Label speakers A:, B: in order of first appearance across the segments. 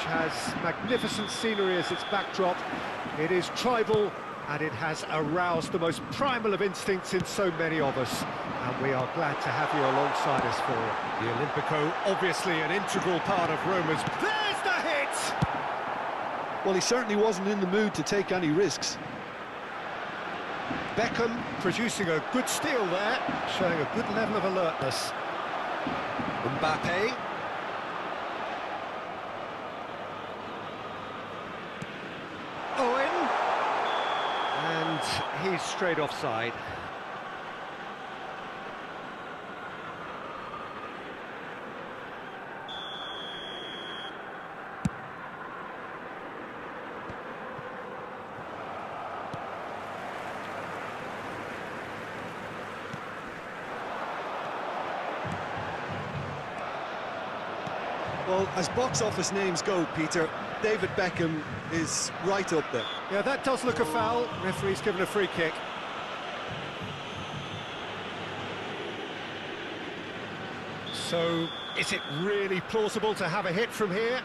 A: has magnificent scenery as its backdrop. It is tribal, and it has aroused the most primal of instincts in so many of us. And we are glad to have you alongside us for it. The Olimpico, obviously an integral part of Roma's... There's the hit!
B: Well, he certainly wasn't in the mood to take any risks.
A: Beckham producing a good steal there, showing a good level of alertness. Mbappe. Owen. And he's straight offside.
B: Well, as box office names go, Peter, David Beckham is right up there.
A: Yeah, that does look a foul. Referee's given a free kick. So, is it really plausible to have a hit from here?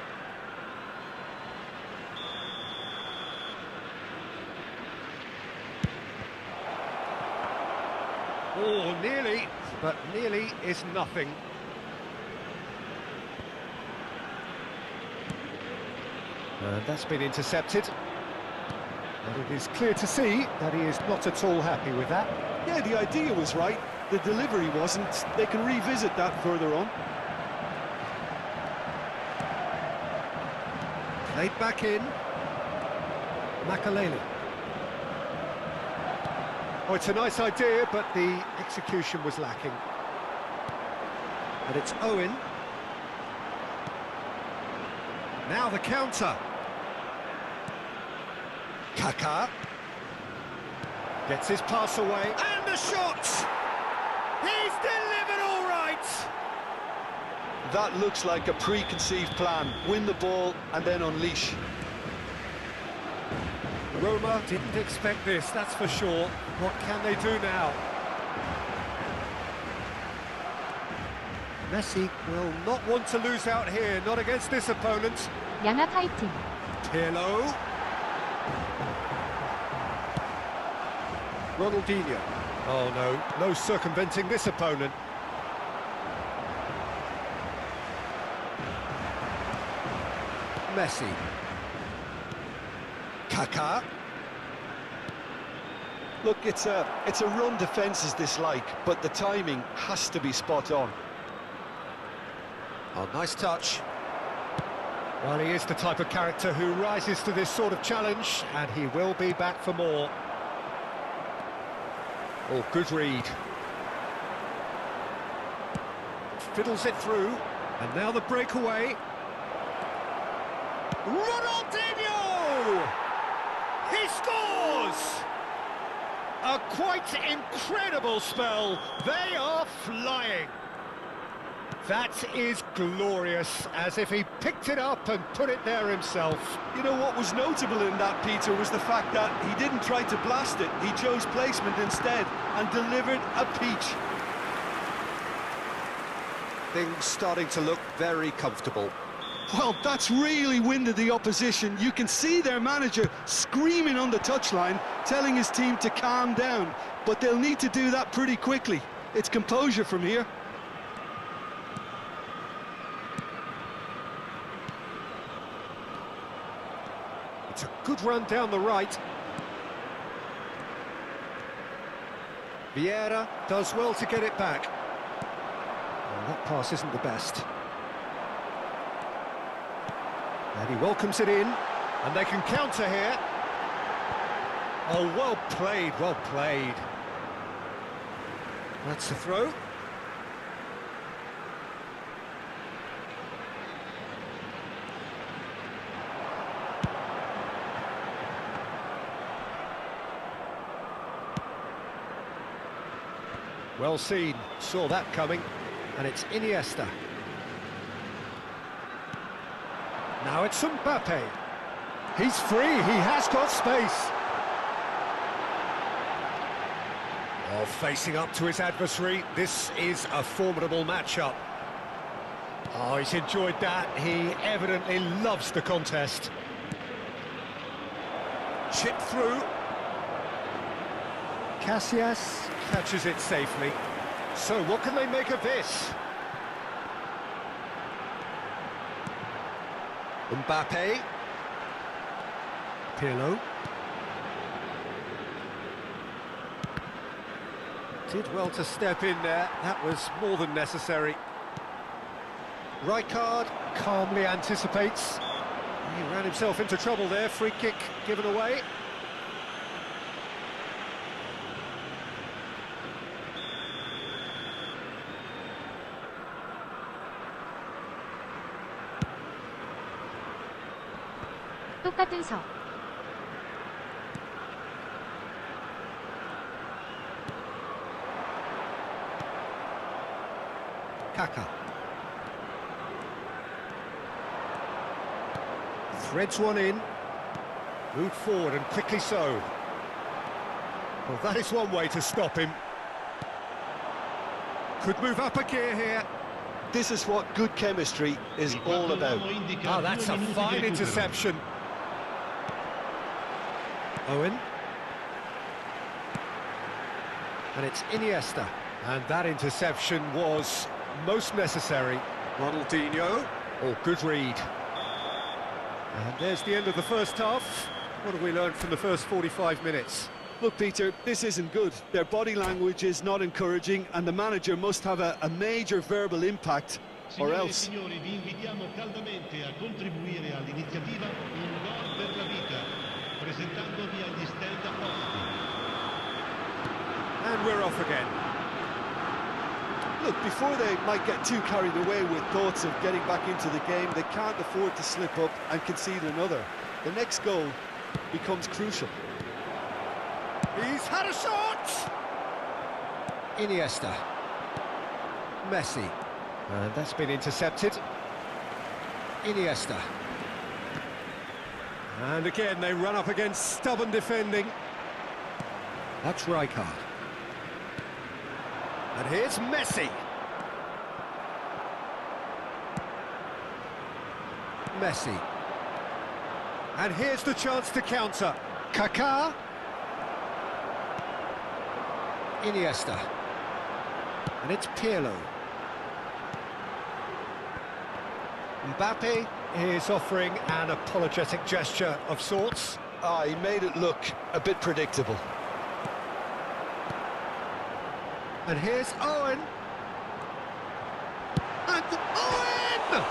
A: Oh, nearly, but nearly is nothing. That's been intercepted. And it is clear to see that he is not at all happy with that.
B: Yeah, the idea was right. The delivery wasn't. They can revisit that further on.
A: Played back in. Makaleli. Oh, it's a nice idea, but the execution was lacking. And it's Owen. Now the counter. Kaká gets his pass away, and the shot! He's delivered all right!
B: That looks like a preconceived plan. Win the ball and then unleash.
A: Roma didn't expect this, that's for sure. What can they do now? Messi will not want to lose out here, not against this opponent.
C: 양아 파이팅.
A: Pirlo. Ronaldinho. Oh no, no circumventing this opponent. Messi. Kaká.
B: Look, it's a run defence's dislike, but the timing has to be spot on.
A: Oh, nice touch. Well, he is the type of character who rises to this sort of challenge, and he will be back for more. Oh, good read. Fiddles it through, and now the breakaway. Ronaldinho! He scores! A quite incredible spell. They are flying. That is glorious, as if he picked it up and put it there himself.
B: You know what was notable in that, Peter, was the fact that he didn't try to blast it. He chose placement instead and delivered a peach.
A: Things starting to look very comfortable.
B: Well, that's really winded the opposition. You can see their manager screaming on the touchline, telling his team to calm down. But they'll need to do that pretty quickly. It's composure from here.
A: It's a good run down the right. Vieira does well to get it back. Well, that pass isn't the best. And he welcomes it in, and they can counter here. Oh, well played, well played. That's the throw. Well seen, saw that coming, and it's Iniesta. Now it's Mbappe. He's free, he has got space. Oh, facing up to his adversary, this is a formidable matchup. Oh, he's enjoyed that. He evidently loves the contest. Chip through. Casillas catches it safely. So what can they make of this? Mbappe. Pirlo. Did well to step in there. That was more than necessary. Rijkaard calmly anticipates. He ran himself into trouble there. Free kick given away.
C: 똑같은 서.
A: Kaka. Threads one in. Moved forward and quickly so. Well, that is one way to stop him. Could move up a gear here.
B: This is what good chemistry is all about.
A: Oh, that's a fine interception. Owen. And it's Iniesta. And that interception was most necessary. Ronaldinho. Oh, good read. And there's the end of the first half. What have we learned from the first 45 minutes?
B: Look, Peter, this isn't good. Their body language is not encouraging, and the manager must have a major verbal impact, or else.
D: Signori, vi invitiamo caldamente a contribuire all'iniziativa Un Gol per la Vita, presentandovi agli stand apposti.
A: And we're off again.
B: Look, before they might get too carried away with thoughts of getting back into the game, they can't afford to slip up and concede another. The next goal becomes crucial.
A: He's had a shot! Iniesta. Messi. And that's been intercepted. Iniesta. And again, they run up against stubborn defending. That's Rijkaard. And here's Messi. Messi. And here's the chance to counter. Kaká. Iniesta. And it's Pirlo. Mbappe is offering an apologetic gesture of sorts.
B: He made it look a bit predictable.
A: And here's Owen. And Owen!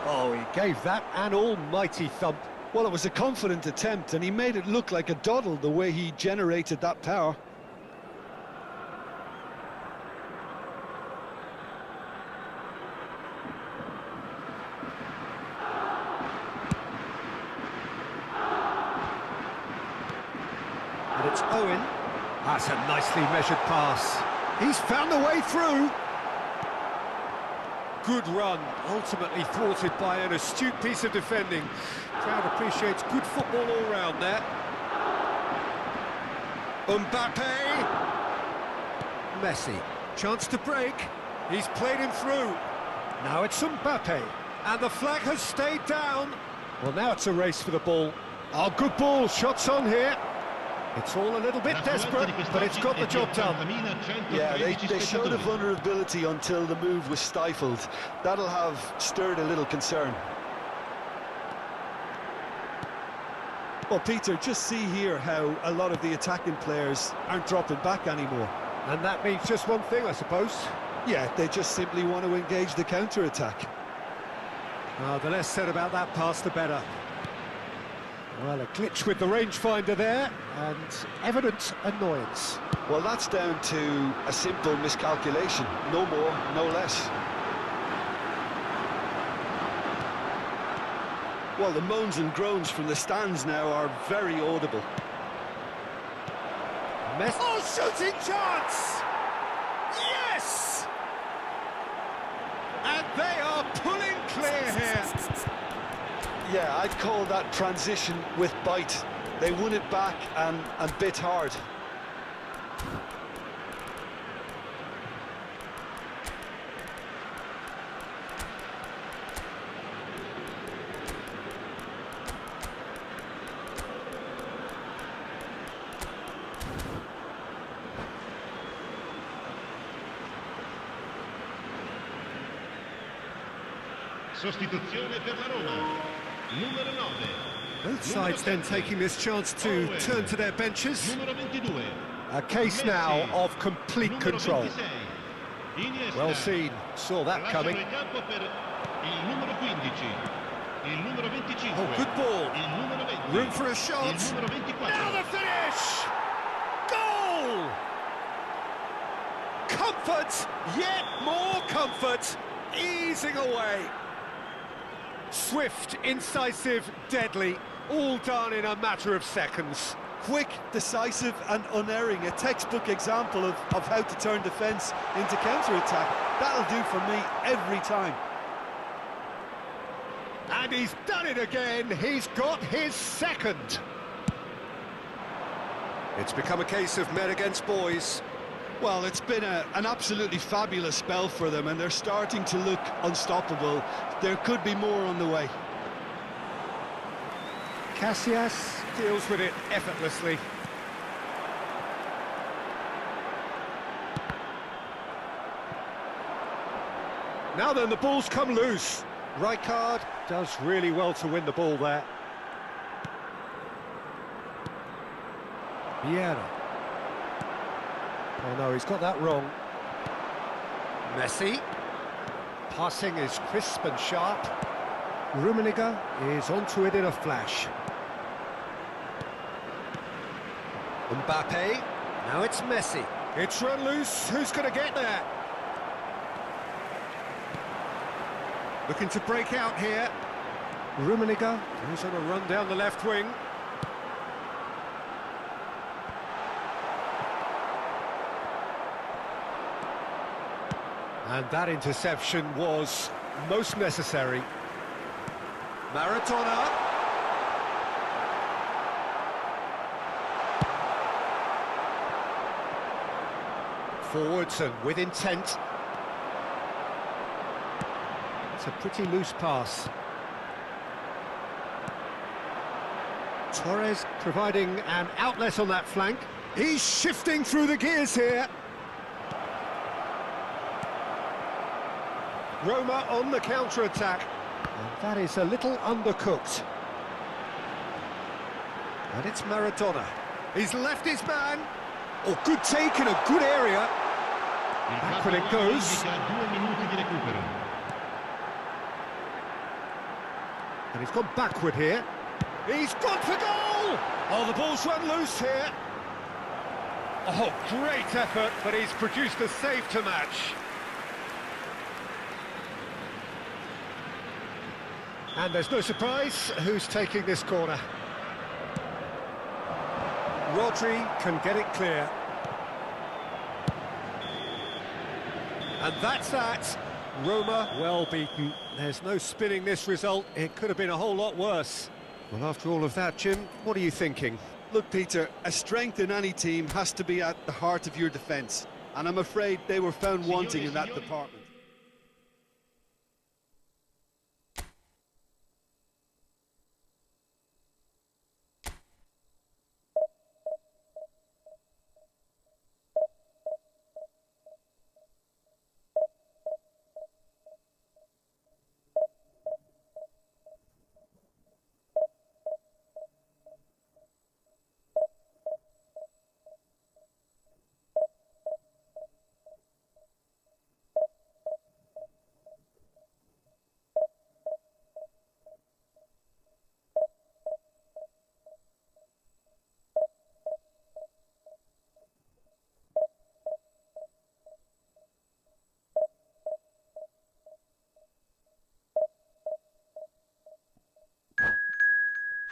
A: Oh, he gave that an almighty thump.
B: Well, it was a confident attempt, and he made it look like a doddle the way he generated that power.
A: And it's Owen. That's a nicely measured pass. He's found the way through. Good run, ultimately thwarted by an astute piece of defending. Crowd appreciates good football all round there. Mbappe. Messi. Chance to break. He's played him through. Now it's Mbappe. And the flag has stayed down. Well, now it's a race for the ball. Oh, good ball. Shots on here. It's all a little bit desperate, but it's got the job done.
B: Yeah, they showed a vulnerability until the move was stifled. That'll have stirred a little concern. Well, Peter, just see here how a lot of the attacking players aren't dropping back anymore.
A: And that means just one thing, I suppose.
B: Yeah, they just simply want to engage the counter-attack.
A: The less said about that pass, the better. Well, a glitch with the rangefinder there, and evident annoyance.
B: Well, that's down to a simple miscalculation. No more, no less. Well, the moans and groans from the stands now are very audible.
A: Messi. Oh, shooting chance! Yes! And they are pulling clear here.
B: Yeah, I'd call that transition with bite. They won it back and bit hard.
D: Sostituzione per la Roma. Numero 9.
A: Both sides then taking this chance to turn to their benches.
D: Numero 22.
A: A case now of complete
D: Numero
A: control.
D: 26. Iniesta.
A: Well seen, saw that
D: Lasciano
A: coming.
D: il campo per il numero 15. Il numero 25.
A: Oh, good ball.
D: Il numero 20.
A: Room for a shot.
D: Il numero 24.
A: Now the finish! Goal! Comfort, yet more comfort, easing away. Swift, incisive, deadly, all done in a matter of seconds.
B: Quick, decisive and unerring, a textbook example of how to turn defence into counter-attack. That'll do for me every time.
A: And he's done it again, he's got his second. It's become a case of men against boys.
B: Well, it's been an absolutely fabulous spell for them, and they're starting to look unstoppable. There could be more on the way.
A: Casillas deals with it effortlessly. Now then, the ball's come loose. Rijkaard does really well to win the ball there. Vieira. Oh no, he's got that wrong. Messi. Passing is crisp and sharp. Rummenigge is onto it in a flash. Mbappe. Now it's Messi. It's run loose. Who's going to get there? Looking to break out here. Rummenigge goes on a run down the left wing. And that interception was most necessary. Maradona. Forwards and with intent. It's a pretty loose pass. Torres providing an outlet on that flank. He's shifting through the gears here. Roma on the counter-attack. And that is a little undercooked. And it's Maradona. He's left his man. Oh, good take in a good area. Back when it goes.
D: 2 minuti di recupero.
A: And he's gone backward here. He's gone for goal! Oh, the ball's run loose here. Oh, great effort, but he's produced a save to match. And there's no surprise who's taking this corner. Rodri can get it clear. And that's that. Roma well beaten. There's no spinning this result. It could have been a whole lot worse. Well, after all of that, Jim, what are you thinking?
B: Look, Peter, a strength in any team has to be at the heart of your defence, and I'm afraid they were found wanting in that department.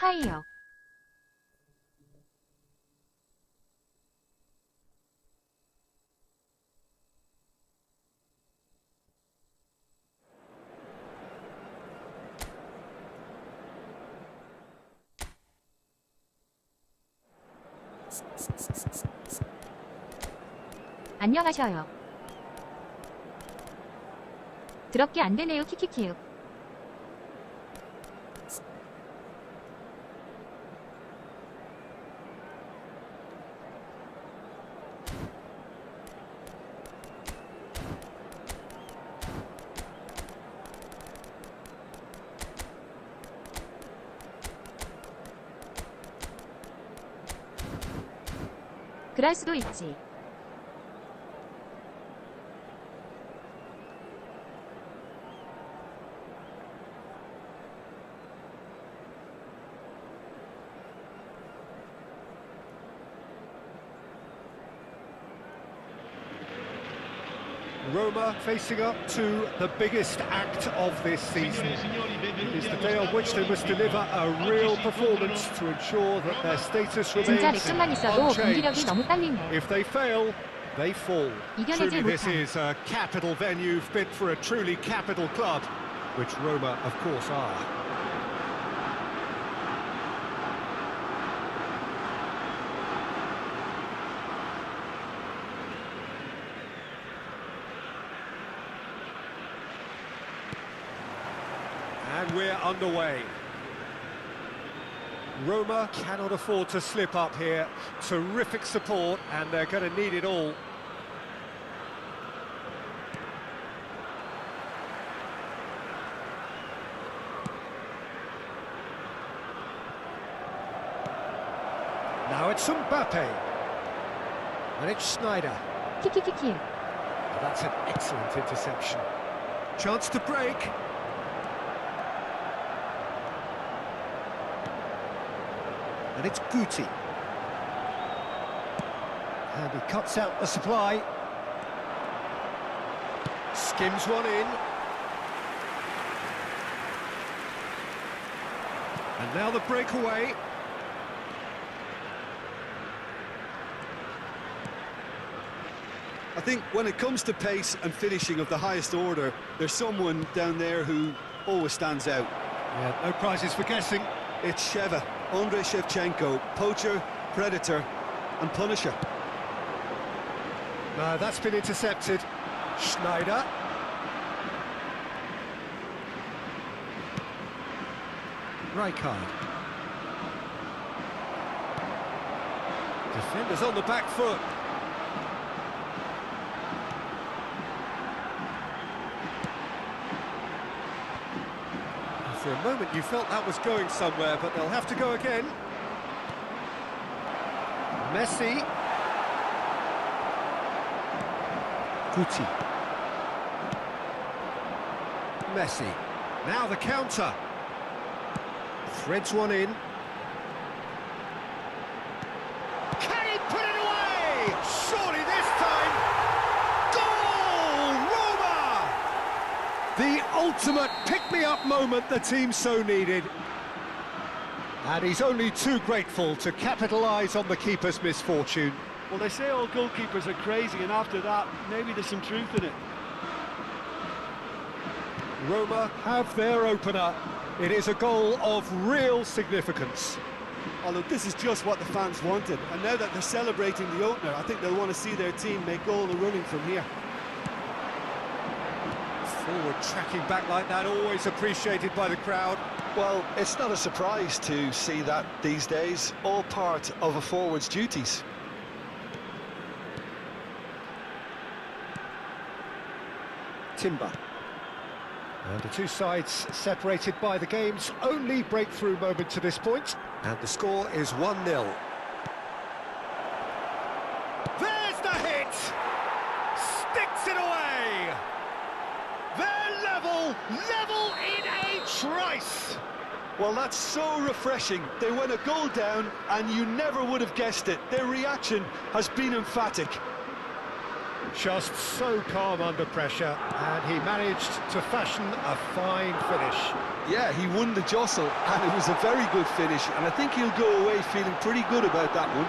C: 하이요. 안녕하셔요. 드럽게 안 되네요. 키키키요. 그럴 수도 있지.
A: Roma facing up to the biggest act of this season. It is the day on which they must deliver a real performance to ensure that their status
C: 진짜
A: remains
C: 렉션만 있어도 경기력이
A: unchanged.
C: 너무 딸리네.
A: If they fail, they fall.
C: 이겨내질
A: Truly, this
C: 못함.
A: is a capital venue fit for a truly capital club, which Roma, of course, are. And we're underway. Roma cannot afford to slip up here. Terrific support, and they're going to need it all. Now it's Mbappe. And it's Sneijder.
C: 키키키키.
A: That's an excellent interception. Chance to break. And it's Guti. And he cuts out the supply. Skims one in. And now the breakaway.
B: I think when it comes to pace and finishing of the highest order, there's someone down there who always stands out.
A: Yeah, no prizes for guessing.
B: It's Sheva, Andrei Shevchenko, poacher, predator and punisher.
A: No, that's been intercepted. Sneijder. Rijkaard. Defenders on the back foot. For a moment you felt that was going somewhere, but they'll have to go again. Messi. Guti. Messi. Now the counter. Threads one in. Can he put it away? Surely this time. Goal! Roma! The ultimate pick-me-up moment the team so needed. And he's only too grateful to capitalise on the keeper's misfortune.
B: Well, they say all goalkeepers are crazy, and after that, maybe there's some truth in it.
A: Roma have their opener. It is a goal of real significance.
B: Oh, look, this is just what the fans wanted, and now that they're celebrating the opener, I think they'll want to see their team make all the running from here.
A: Forward tracking back like that, always appreciated by the crowd.
B: Well, it's not a surprise to see that these days, all part of a forward's duties.
A: Timber. And the two sides separated by the game's only breakthrough moment to this point. And the score is 1-0. There's the hit! Sticks it away! They're level in a trice!
B: Well, that's so refreshing. They went a goal down, and you never would have guessed it. Their reaction has been emphatic.
A: Just so calm under pressure, and he managed to fashion a fine finish.
B: Yeah, he won the jostle, and it was a very good finish, and I think he'll go away feeling pretty good about that one.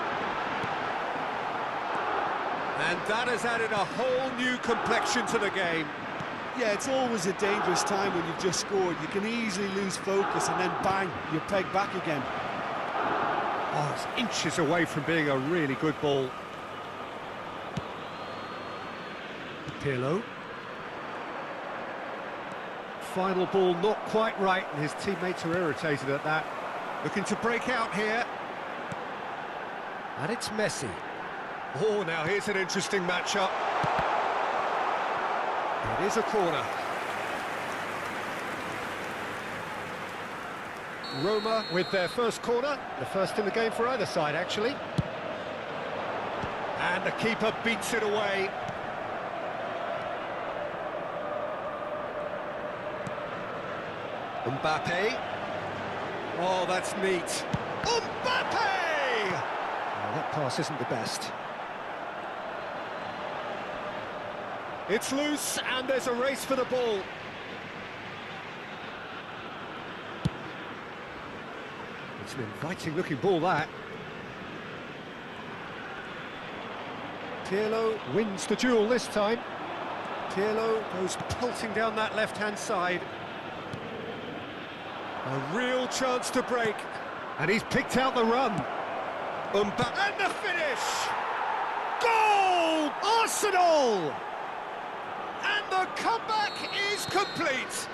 A: And that has added a whole new complexion to the game.
B: Yeah, it's always a dangerous time when you've just scored. You can easily lose focus, and then bang, you're pegged back again.
A: Oh, it's inches away from being a really good ball. Pirlo. Final ball not quite right, and his teammates are irritated at that. Looking to break out here. And it's Messi. Oh, now here's an interesting matchup. It is a corner. Roma with their first corner, the first in the game for either side, actually. And the keeper beats it away. Mbappe. Oh, that's neat. Mbappe! Oh, that pass isn't the best. It's loose, and there's a race for the ball. It's an inviting-looking ball, that. Pirlo wins the duel this time. Pirlo goes pelting down that left-hand side. A real chance to break. And he's picked out the run. And the finish! Goal! Arsenal! And the comeback is complete.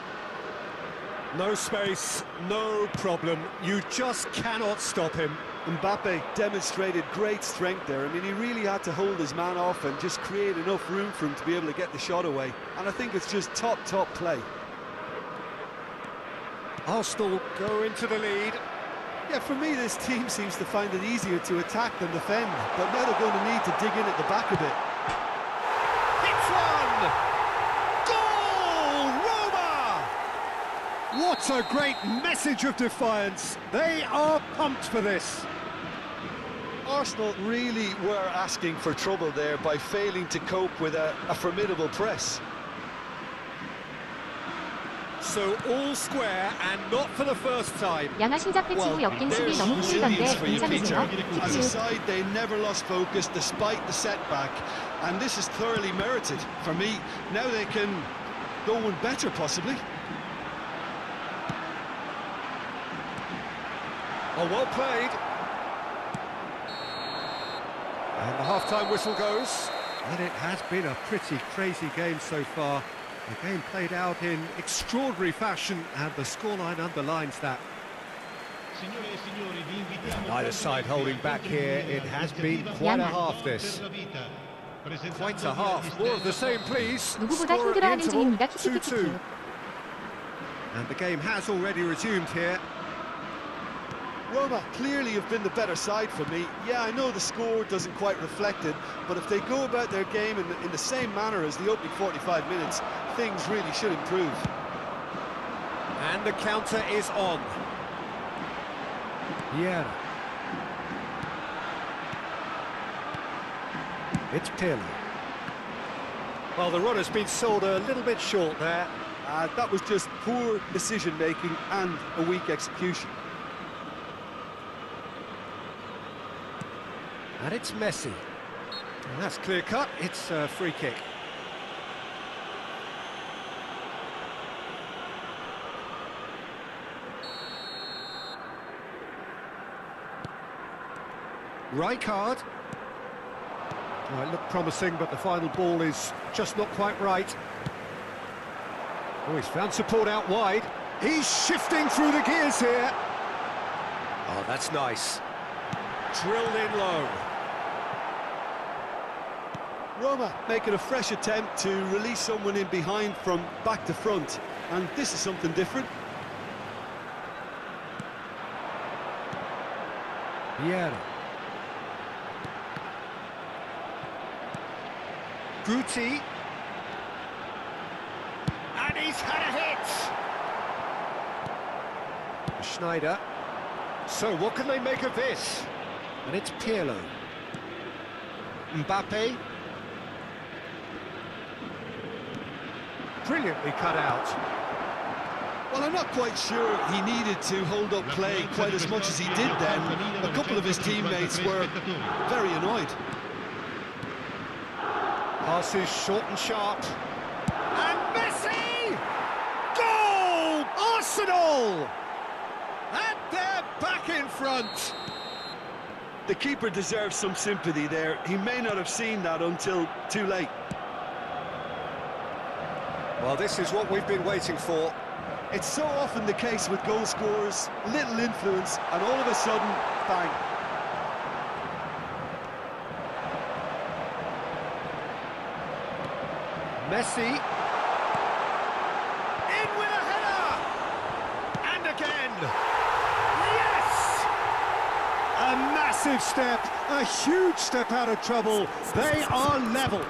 A: No space, no problem. You just cannot stop him.
B: Mbappe demonstrated great strength there. I mean, he really had to hold his man off and just create enough room for him to be able to get the shot away. And I think it's just top play.
A: Arsenal go into the lead.
B: Yeah, for me, this team seems to find it easier to attack than defend. But now they're going to need to dig in at the back a bit.
A: It's one! Goal, Roma! What a great message of defiance. They are pumped for this.
B: Arsenal really were asking for trouble there by failing to cope with a formidable press.
A: So all square and not for the first time.
C: 양아 신작 패치고 엮인 수비 너무 힘들던데 괜찮으세요?
B: As a side, they never lost focus despite the setback, and this is thoroughly merited. For me, now they can go one better, possibly.
A: Oh, well played. And the half-time whistle goes. And it has been a pretty crazy game so far. The game played out in extraordinary fashion, and the scoreline underlines that. Neither side holding back here. It has been quite a half, this. Quite a half. More of the same, please.
C: 누구보다
A: Score at the
C: 힘들어하는
A: interval,
C: 중입니다.
A: 2-2.
C: 키키키키.
A: And the game has already resumed here.
B: Roma clearly have been the better side for me. Yeah, I know the score doesn't quite reflect it, but if they go about their game in the same manner as the opening 45 minutes, things really should improve.
A: And the counter is on. Yeah. It's Pirlo. Well, the run has been sold a little bit short there.
B: That was just poor decision-making and a weak execution.
A: And it's Messi. And that's clear-cut. It's a free kick. Rijkaard. Oh, it looked promising, but the final ball is just not quite right. Oh, he's found support out wide. He's shifting through the gears here. Oh, that's nice. Drilled in low.
B: Roma making a fresh attempt to release someone in behind from back to front, and this is something different.
A: Vieira. Guti. And he's had a hit! Schneider. So what can they make of this? And it's Pirlo. Mbappe. Brilliantly cut out.
B: Well, I'm not quite sure he needed to hold up play quite as much as he did then. A couple of his teammates were very annoyed.
A: Passes short and sharp. And Messi! Goal! Arsenal! And they're back in front.
B: The keeper deserves some sympathy there. He may not have seen that until too late.
A: Well, this is what we've been waiting for.
B: It's so often the case with goal scorers, little influence, and all of a sudden, bang.
A: Messi. In with a header! And again! Yes! A massive step, a huge step out of trouble. They are level.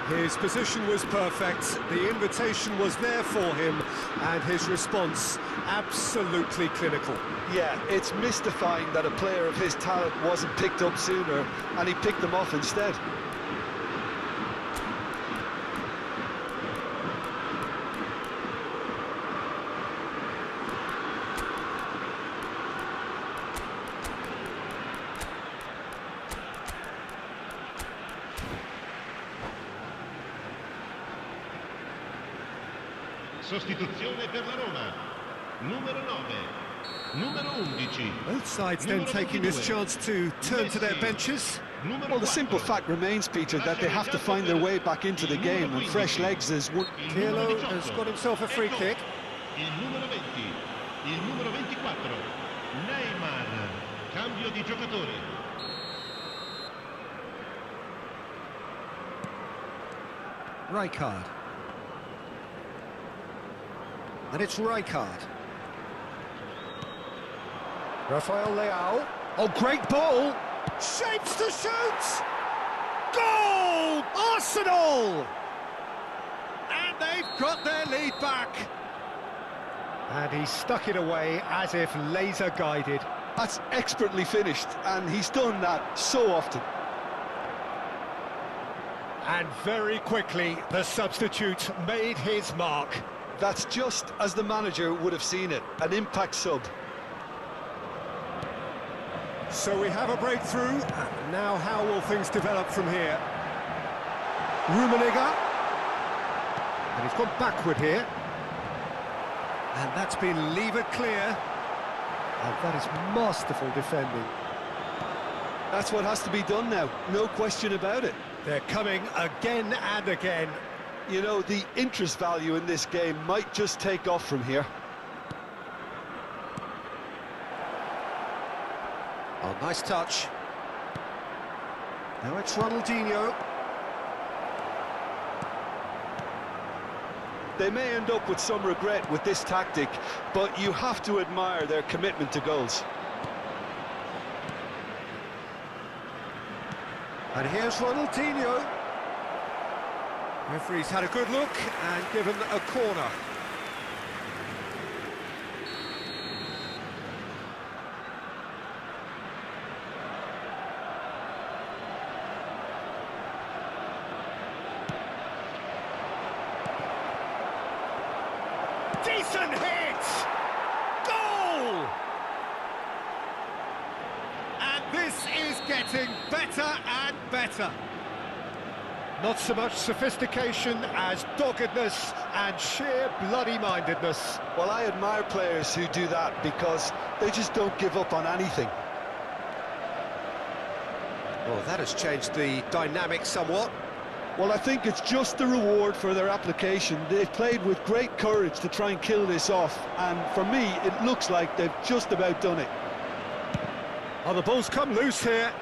A: His position was perfect, the invitation was there for him, and his response absolutely clinical.
B: Yeah, it's mystifying that a player of his talent wasn't picked up sooner, and he picked them off instead.
D: Sostituzione per la Roma. Numero 9. Numero 11.
A: Both sides then taking this chance to turn to their benches.
B: Well, the simple fact remains, Peter, that they have to find their way back into the game, and fresh legs is one.
A: Pirlo has got himself a free kick.
D: Il numero 20. Il numero 24. Neymar. Cambio di giocatori.
A: Rijkaard. And it's Rijkaard. Rafael Leao. Oh, great ball. Shapes to shoot. Goal! Arsenal! And they've got their lead back. And he stuck it away as if laser guided.
B: That's expertly finished, and he's done that so often.
A: And very quickly, the substitute made his mark.
B: That's just as the manager would have seen it, an impact sub.
A: So we have a breakthrough. Now how will things develop from here? Rummenigge. And he's gone backward here. And that's been levered clear. And that is masterful defending.
B: That's what has to be done now, no question about it.
A: They're coming again and again.
B: You know, the interest value in this game might just take off from here.
A: Oh, nice touch. Now it's Ronaldinho.
B: They may end up with some regret with this tactic, but you have to admire their commitment to goals.
A: And here's Ronaldinho. Referee's had a good look and given a corner. Decent hit! Goal! And this is getting better and better. Not so much sophistication as doggedness and sheer bloody-mindedness.
B: Well, I admire players who do that because they just don't give up on anything.
A: Well, that has changed the dynamic somewhat.
B: Well, I think it's just the reward for their application. They've played with great courage to try and kill this off, and for me, it looks like they've just about done it.
A: Oh, the ball's come loose here.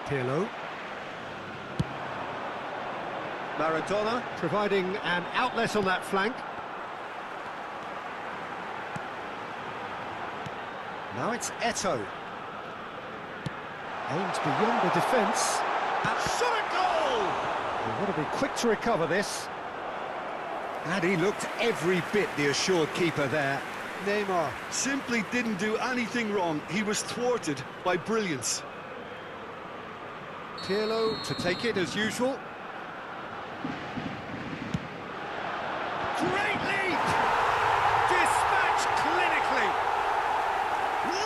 A: Pirlo. Maradona providing an outlet on that flank. Now it's Eto'o. Aimed beyond the defence. And shot a goal! They want to be quick to recover this. And he looked every bit the assured keeper there.
B: Neymar simply didn't do anything wrong. He was thwarted by brilliance.
A: Pirlo to take it as usual. Great leap! Dispatched clinically.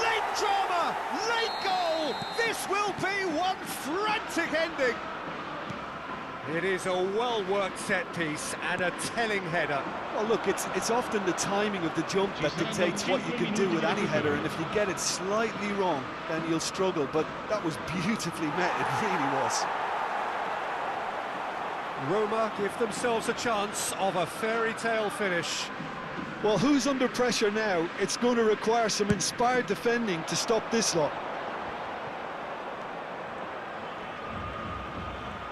A: Late drama, late goal. This will be one frantic ending. It is a well-worked set piece and a telling header.
B: Well, look, it's often the timing of the jump that dictates what you can do with any header, and if you get it slightly wrong, then you'll struggle. But that was beautifully met, it really was.
A: Roma give themselves a chance of a fairy tale finish.
B: Well, who's under pressure now? It's going to require some inspired defending to stop this lot.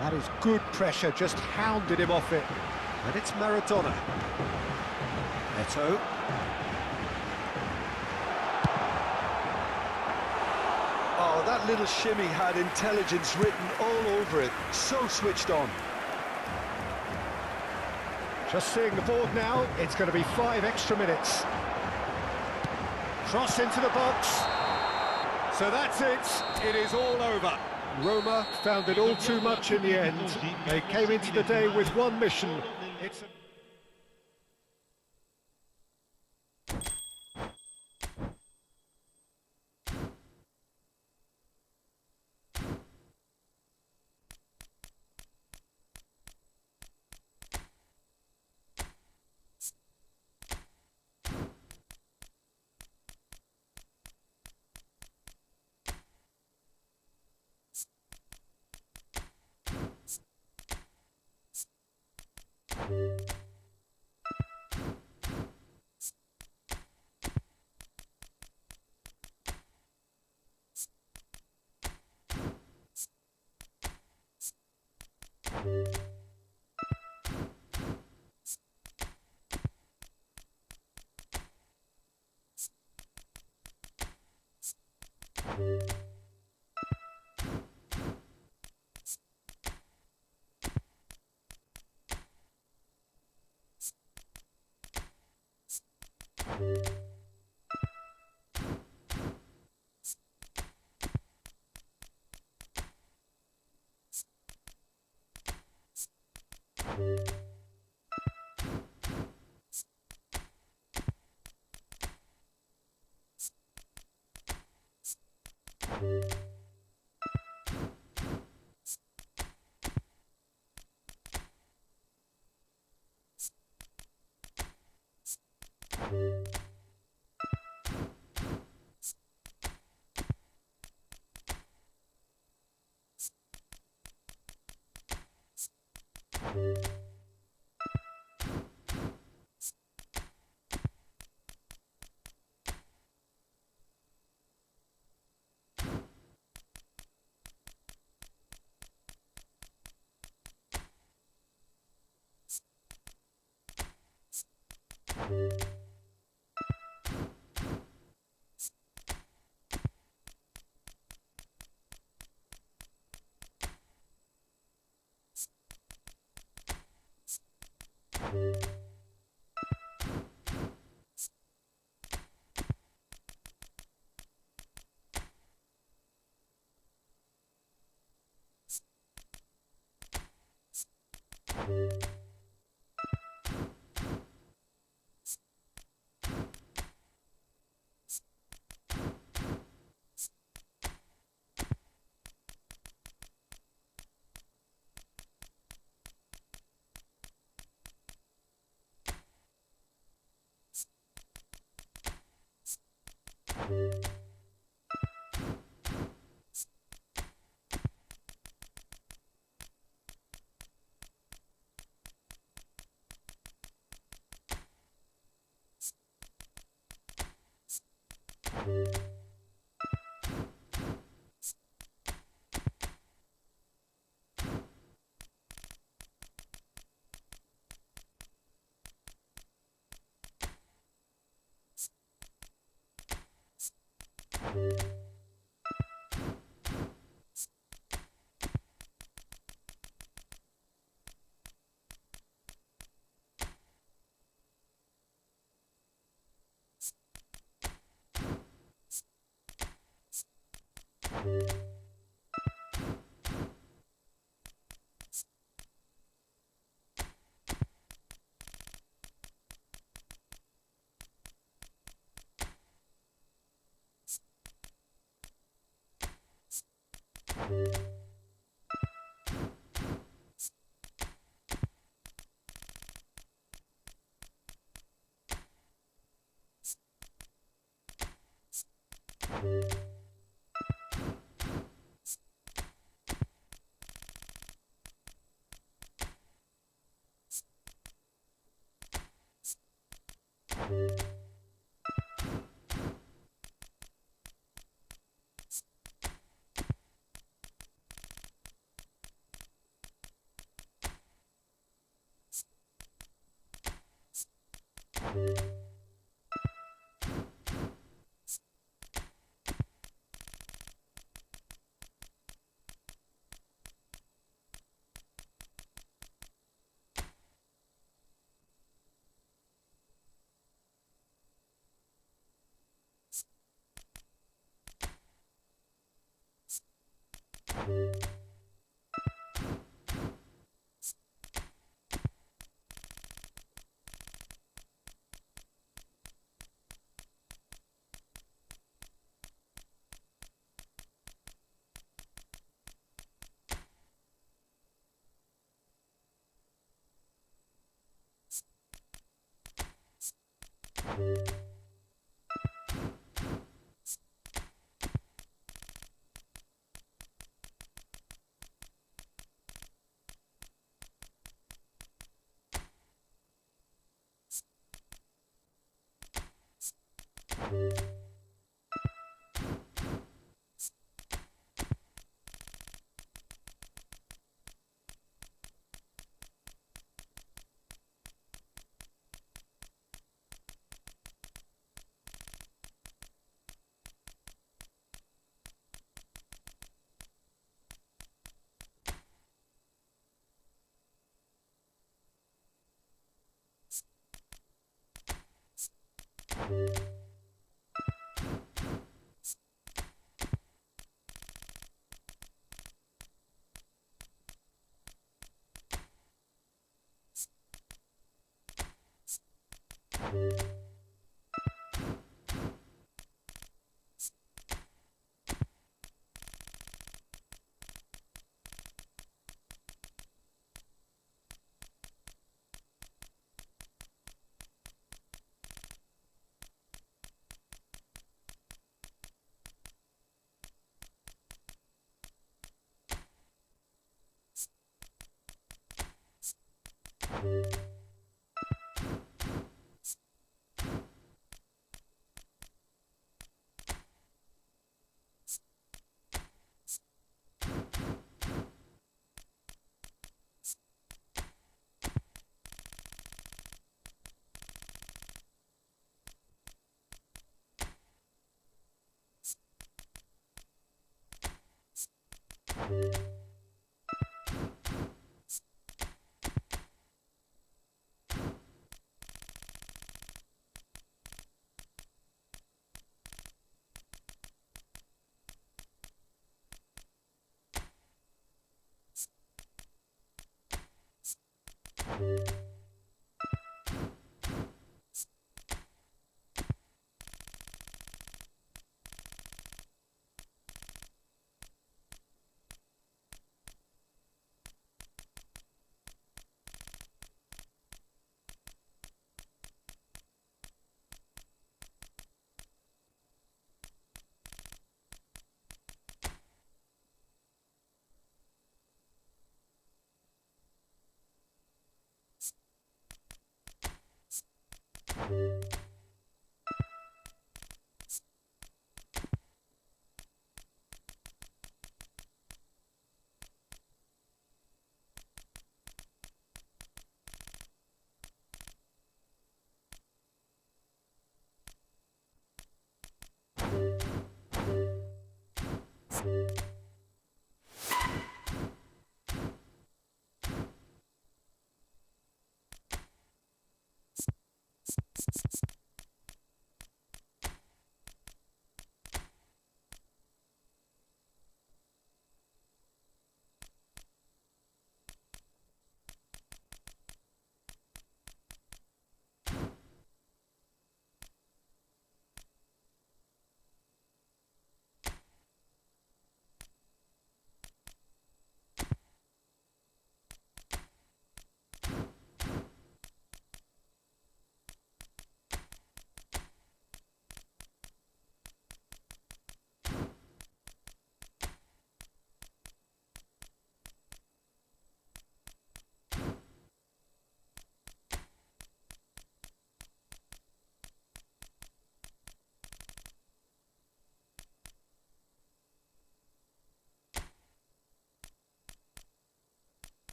A: That is good pressure, just hounded him off it. And it's Maradona. Eto'o.
B: That little shimmy had intelligence written all over it. So switched on.
A: Just seeing the board now, it's going to be 5 extra minutes. Cross into the box. So that's it. It is all over. Roma found it all too much in the end. They came into the day with one mission. It's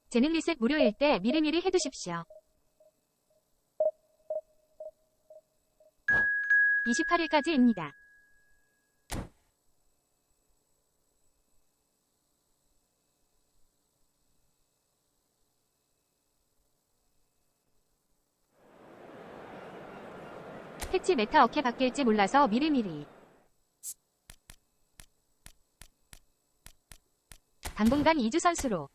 C: 재능 리셋 무료일 때 미리미리 해두십시오. 28일까지입니다. 패치 메타 어케 바뀔지 몰라서 미리미리. 당분간 2주 선수로.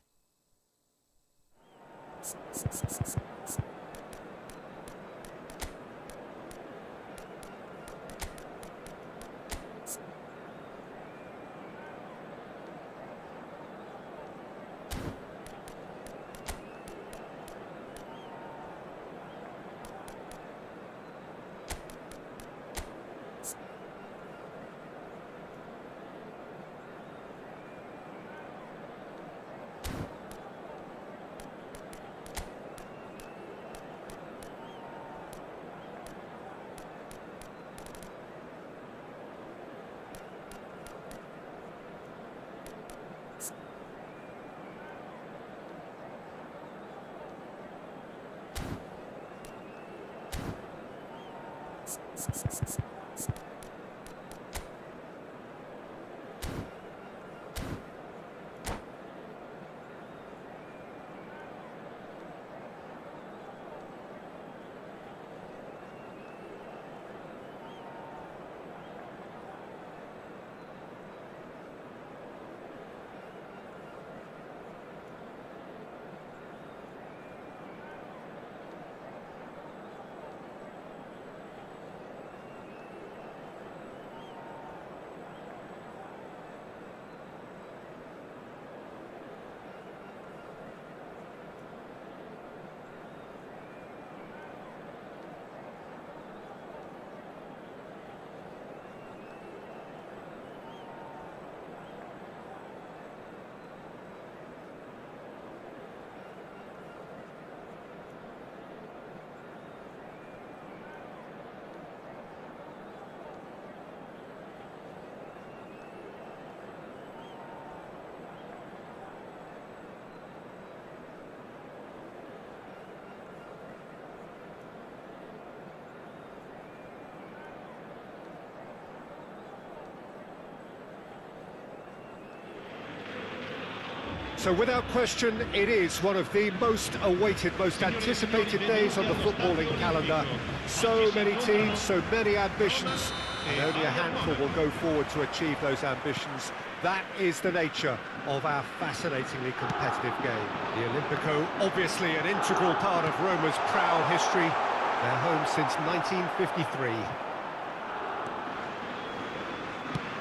A: So without question, it is one of the most awaited, most anticipated days on the footballing calendar. So many teams, so many ambitions, and only a handful will go forward to achieve those ambitions. That is the nature of our fascinatingly competitive game. The Olimpico, obviously an integral part of Roma's proud history. They're home since 1953.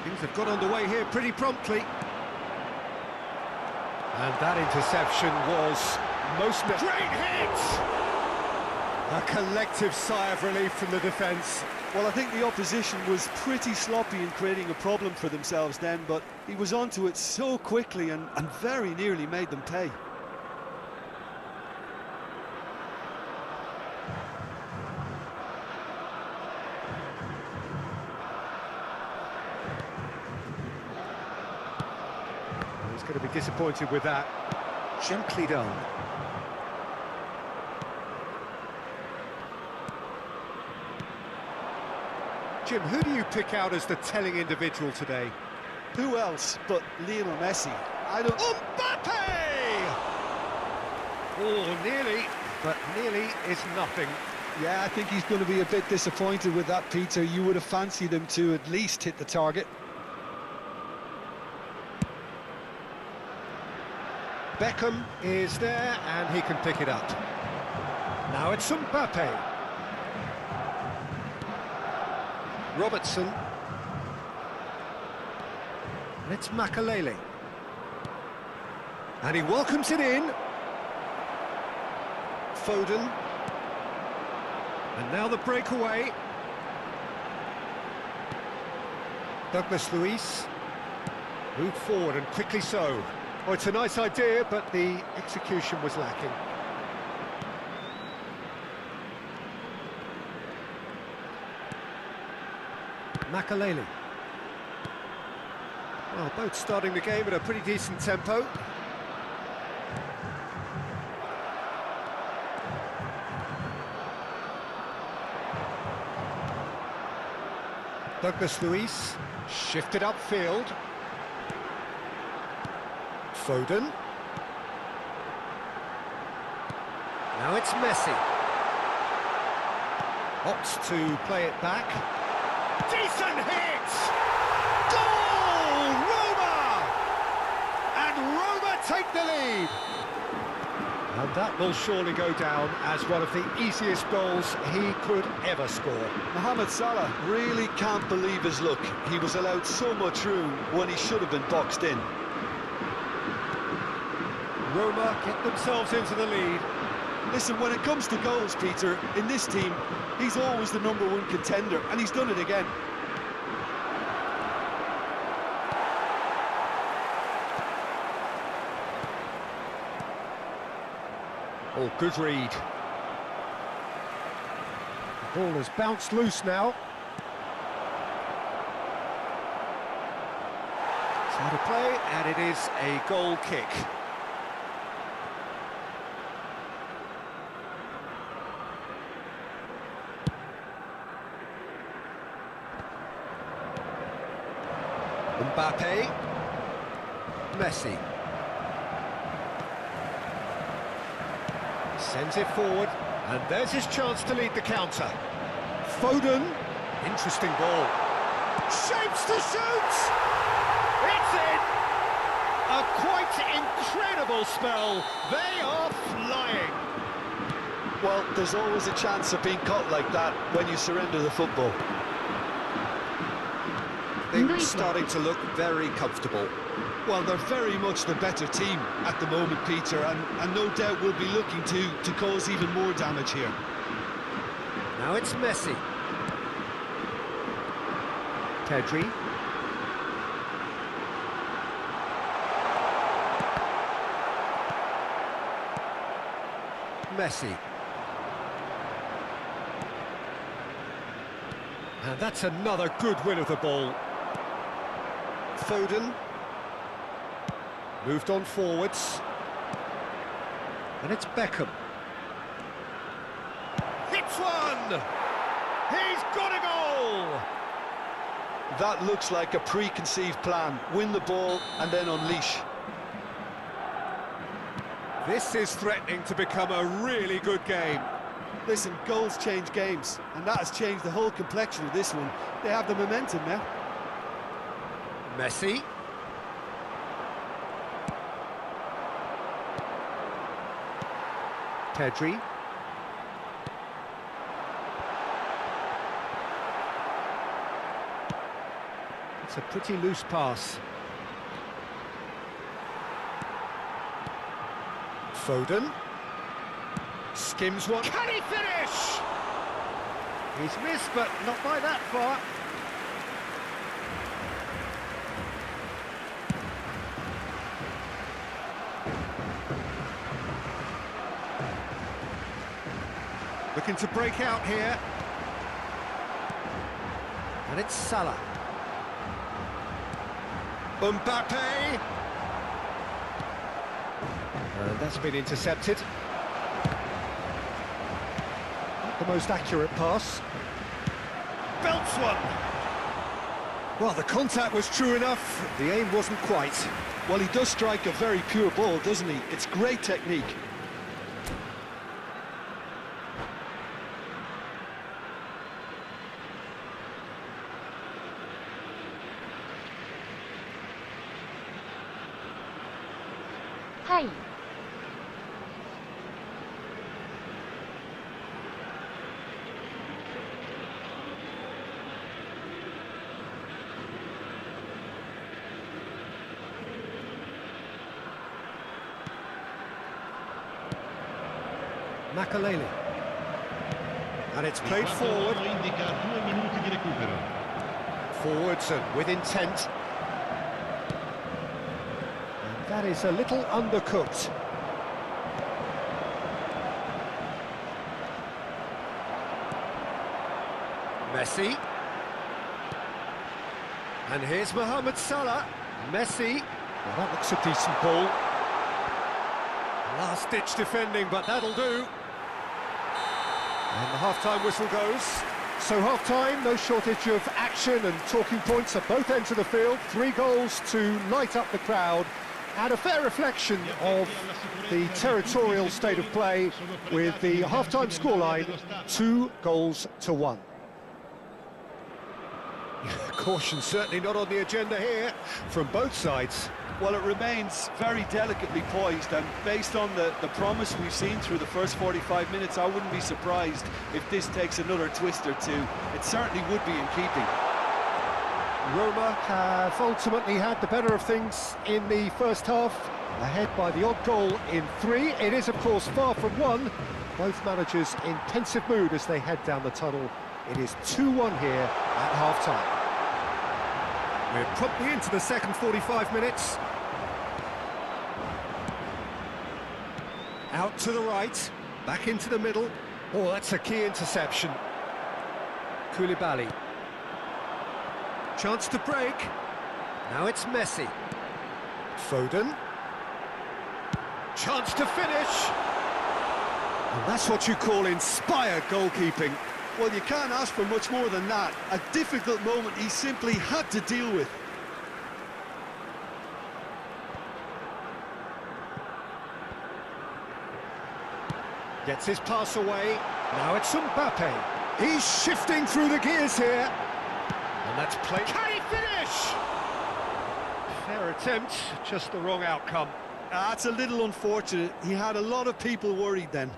A: Things have got underway here pretty promptly. And that interception was most... Great hit! A collective sigh of relief from the defence.
B: Well, I think the opposition was pretty sloppy in creating a problem for themselves then, but he was onto it so quickly and very nearly made them pay.
A: Going to be disappointed with that. Gently done. Jim, who do you pick out as the telling individual today?
B: Who else but Lionel Messi? I don't...
A: Mbappe! Oh, nearly, but nearly is nothing.
B: Yeah, I think he's going to be a bit disappointed with that, Peter. You would have fancied him to at least hit the target.
A: Beckham is there, and he can pick it up. Now it's Mbappe. Robertson. And it's Makalele. And he welcomes it in. Foden. And now the breakaway. Douglas Luiz. Moved forward, and quickly so. Oh, it's a nice idea, but the execution was lacking. Makalele. Well, both starting the game at a pretty decent tempo. Douglas Luiz shifted upfield. Foden. Now it's Messi. Opts to play it back. Decent hit! Goal! Roma! And Roma take the lead. And that will surely go down as one of the easiest goals he could ever score.
B: Mohamed Salah really can't believe his luck. He was allowed so much room when he should have been boxed in.
A: Roma get themselves into the lead.
B: Listen, when it comes to goals, Peter, in this team, he's always the #1 contender, and he's done it again.
A: Oh, good read. The ball has bounced loose now. Side of play, and it is a goal kick. Mbappe, Messi, sends it forward, and there's his chance to lead the counter. Foden, interesting ball, shapes to shoot, it's in! A quite incredible spell, they are flying.
B: Well, there's always a chance of being caught like that when you surrender the football.
A: Things starting to look very comfortable.
B: Well, they're very much the better team at the moment, Peter, and no doubt will be looking to cause even more damage here.
A: Now it's Messi. Pedri. Messi. And that's another good win of the ball. Foden. Moved on forwards. And it's Beckham. Hits one! He's got a goal!
B: That looks like a preconceived plan. Win the ball and then unleash.
A: This is threatening to become a really good game.
B: Listen, goals change games, and that has changed the whole complexion of this one. They have the momentum now.
A: Messi. Pedri. It's a pretty loose pass. Foden. Skims one. Can he finish? He's missed, but not by that far. Looking to break out here. And it's Salah. Mbappe. And that's been intercepted. Not the most accurate pass. Belts one. Well, the contact was true enough, the aim wasn't quite.
B: Well, he does strike a very pure ball, doesn't he? It's great technique.
C: 하이.
A: Makalele. And it's played forward.
D: Indica 2 minuti di recupero.
A: Forwards and with intent. And that is a little undercooked. Messi. And here's Mohamed Salah. Messi. Well, that looks a decent ball. Last-ditch defending, but that'll do. And the half-time whistle goes. So half-time, no shortage of action and talking points at both ends of the field. 3 goals to light up the crowd, and a fair reflection of the territorial state of play with the half-time scoreline 2-1. Caution certainly not on the agenda here from both sides.
B: Well, it remains very delicately poised, and based on the promise we've seen through the first 45 minutes, I wouldn't be surprised if this takes another twist or two. It certainly would be in keeping.
A: Roma have ultimately had the better of things in the first half, ahead by the odd goal in 3. It is, of course, far from 1. Both managers in pensive mood as they head down the tunnel. It is 2-1 here at half-time. We're promptly into the second 45 minutes. Out to the right, back into the middle. Oh, that's a key interception. Koulibaly. Chance to break. Now it's Messi. Foden. Chance to finish. And that's what you call inspired goalkeeping.
B: Well, you can't ask for much more than that. A difficult moment he simply had to deal with.
A: Gets his pass away. Now it's Mbappe. He's shifting through the gears here. And that's played. Can he finish? Fair attempt, just the wrong outcome.
B: That's a little unfortunate. He had a lot of people worried then.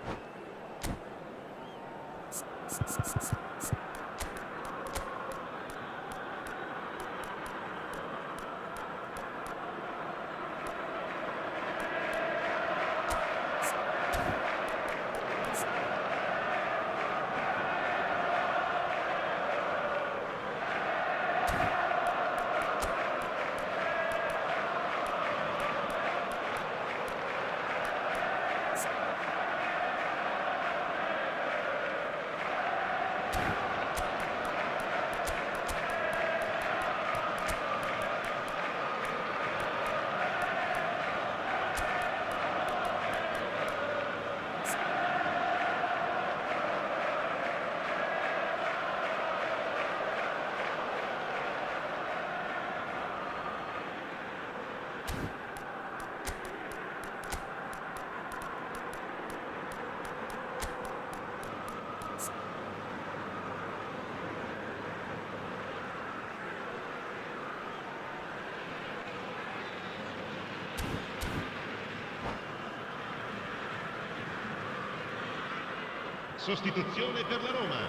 D: Sostituzione per la Roma.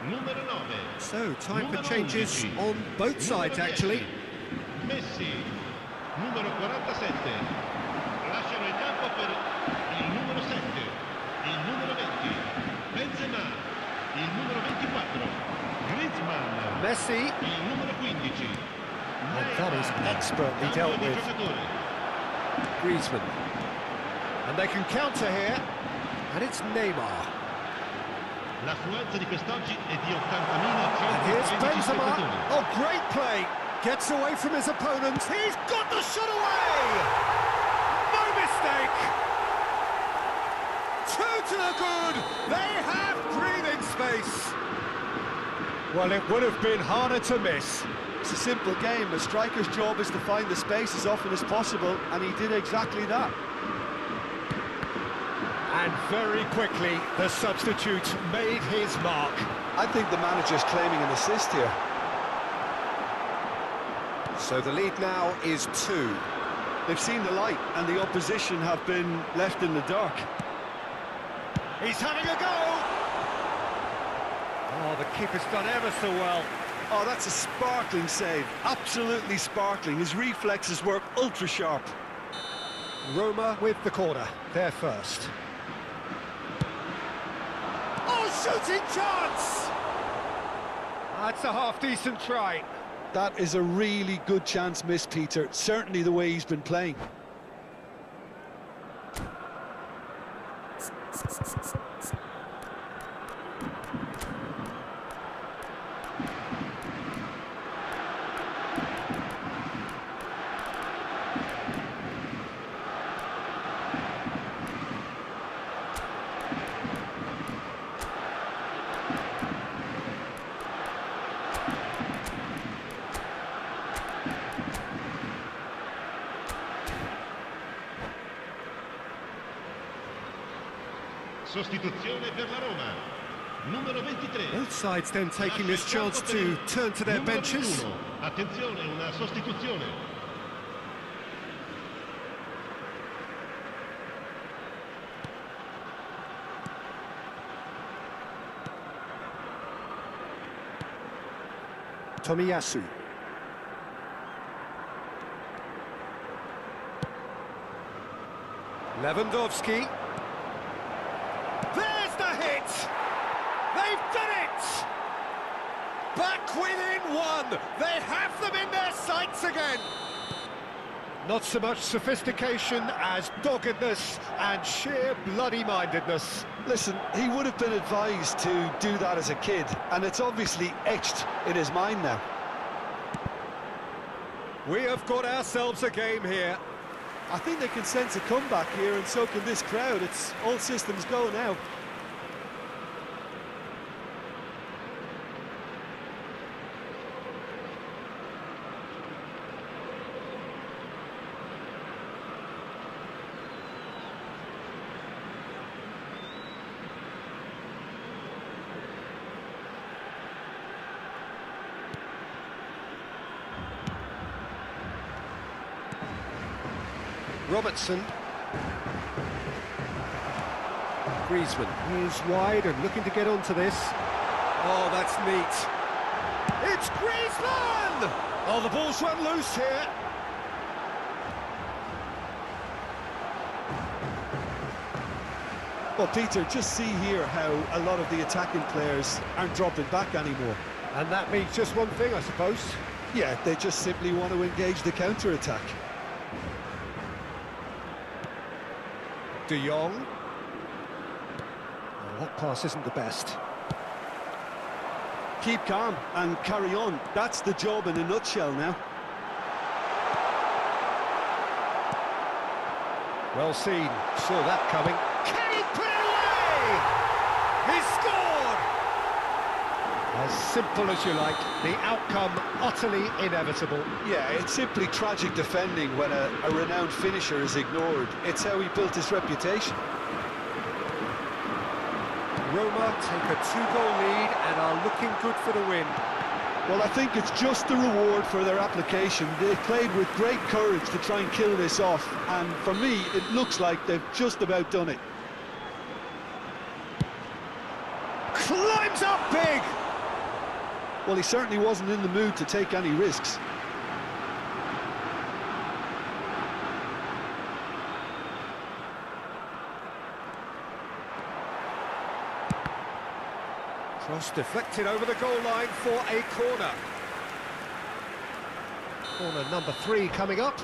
D: Numero 9.
A: So, time for
D: Numero
A: changes
D: 11.
A: on both sides,
D: Numero
A: actually.
D: 10. Messi. Numero 47. Lasciano il campo per il numero 7. Il numero 20. Benzema. Il numero 24. Griezmann.
A: Messi.
D: Il numero 15.
A: And that is expertly dealt with. Griezmann. And they can counter here. And it's Neymar.
D: L'affluenza di quest'oggi è di 80.113
A: And here's Benzema.
D: spettatori.
A: Oh, great play. Gets away from his opponent. He's got the shot away. No mistake. two to the good. They have breathing space. Well, it would have been harder to miss.
B: It's a simple game. A striker's job is to find the space as often as possible, and he did exactly that.
A: And very quickly, the substitute made his mark.
B: I think the manager's claiming an assist here.
A: So the lead now is 2.
B: They've seen the light, and the opposition have been left in the dark.
A: He's having a go! Oh, the keeper's done ever so well.
B: Oh, that's a sparkling save. Absolutely sparkling. His reflexes work ultra-sharp.
A: Roma with the corner. They're first. Oh, shooting chance! That's a half-decent try.
B: That is a really good chance missed, Peter. Certainly the way he's been playing.
D: Sostituzione per la Roma. Numero 23.
A: Both sides then taking this chance to turn to their
D: Numero
A: benches.
D: 21. Attenzione, una sostituzione.
A: Tomiyasu. Lewandowski. There's the hit! They've done it! Back within 1! They have them in their sights again! Not so much sophistication as doggedness and sheer bloody-mindedness.
B: Listen, he would have been advised to do that as a kid, and it's obviously etched in his mind now.
A: We have got ourselves a game here.
B: I think they can sense a comeback here, and so can this crowd. It's all systems go now.
A: Robertson. Griezmann is wide and looking to get onto this. Oh, that's neat. It's Griezmann! Oh, the ball's run loose here.
B: Well, Peter, just see here how a lot of the attacking players aren't dropping back anymore.
A: And that means just one thing, I suppose.
B: Yeah, they just simply want to engage the counter-attack.
A: De Jong. Oh, that pass isn't the best.
B: Keep calm and carry on. That's the job in a nutshell now.
A: Well seen. Saw that coming. Can he put it away? He scored! As simple as you like. The outcome utterly inevitable.
B: Yeah, it's simply tragic defending when a renowned finisher is ignored. It's how he built his reputation.
A: Roma take a 2-goal lead and are looking good for the win.
B: Well, I think it's just the reward for their application. They played with great courage to try and kill this off, and for me, it looks like they've just about done it.
A: Climbs up big!
B: Well, he certainly wasn't in the mood to take any risks.
A: Cross deflected over the goal line for a corner. Corner number 3 coming up.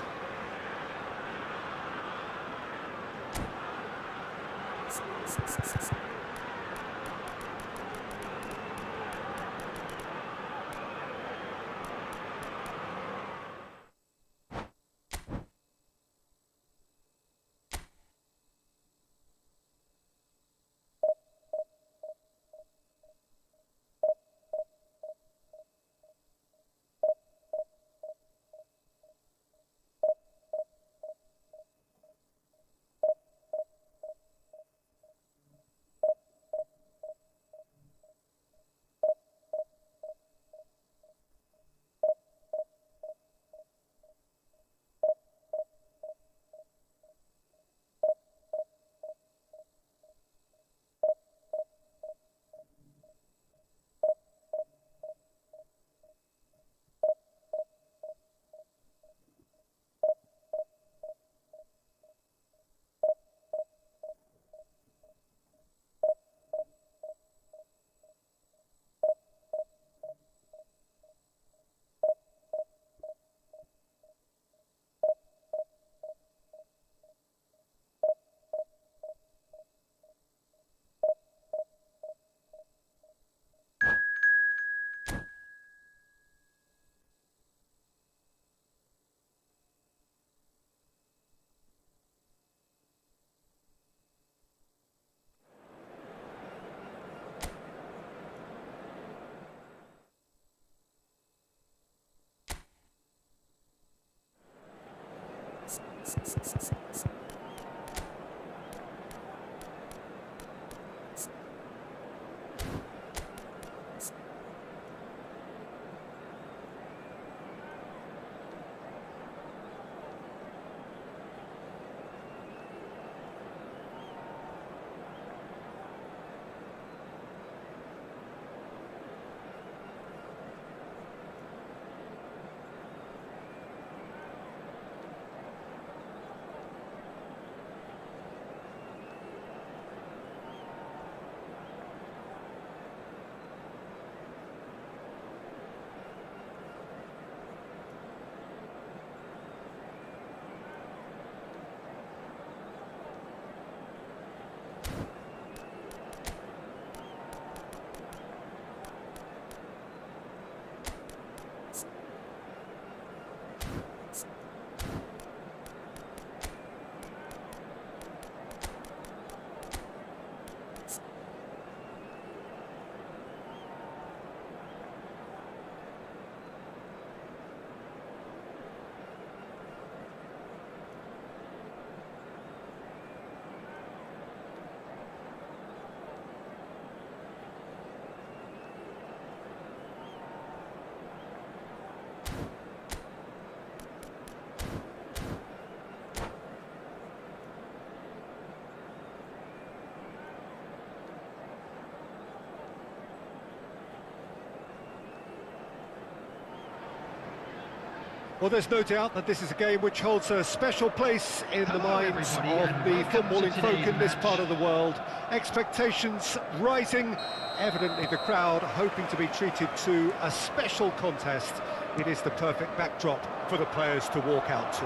A: Well, there's no doubt that this is a game which holds a special place in the minds of the footballing folk in this part of the world. Expectations rising, evidently the crowd hoping to be treated to a special contest. It is the perfect backdrop for the players to walk out to.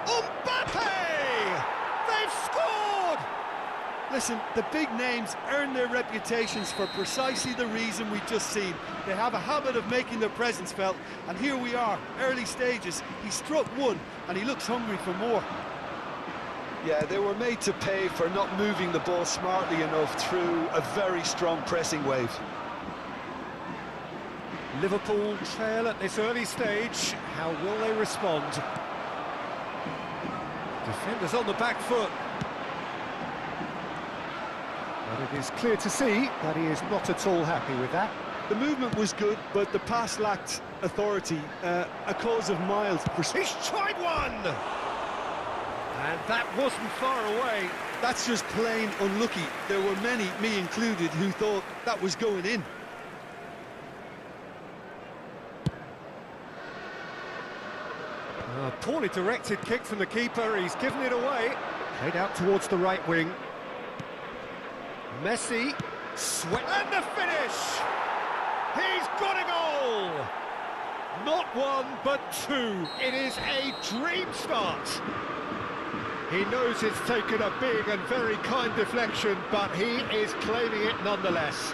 A: Mbappe! They've scored!
B: Listen, the big names earn their reputations for precisely the reason we've just seen. They have a habit of making their presence felt, and here we are, early stages. He struck one, and he looks hungry for more. Yeah, they were made to pay for not moving the ball smartly enough through a very strong pressing wave.
A: Liverpool trail at this early stage. How will they respond? Defenders on the back foot. But it is clear to see that he is not at all happy with that.
B: The movement was good, but the pass lacked authority, a cause of mild
A: He's tried one! And that wasn't far away.
B: That's just plain unlucky. There were many, me included, who thought that was going in.
A: A poorly directed kick from the keeper. He's given it away. Played out towards the right wing. Messi, and the finish! He's got a goal! Not one, but two. It is a dream start. He knows it's taken a big and very kind deflection, but he is claiming it nonetheless.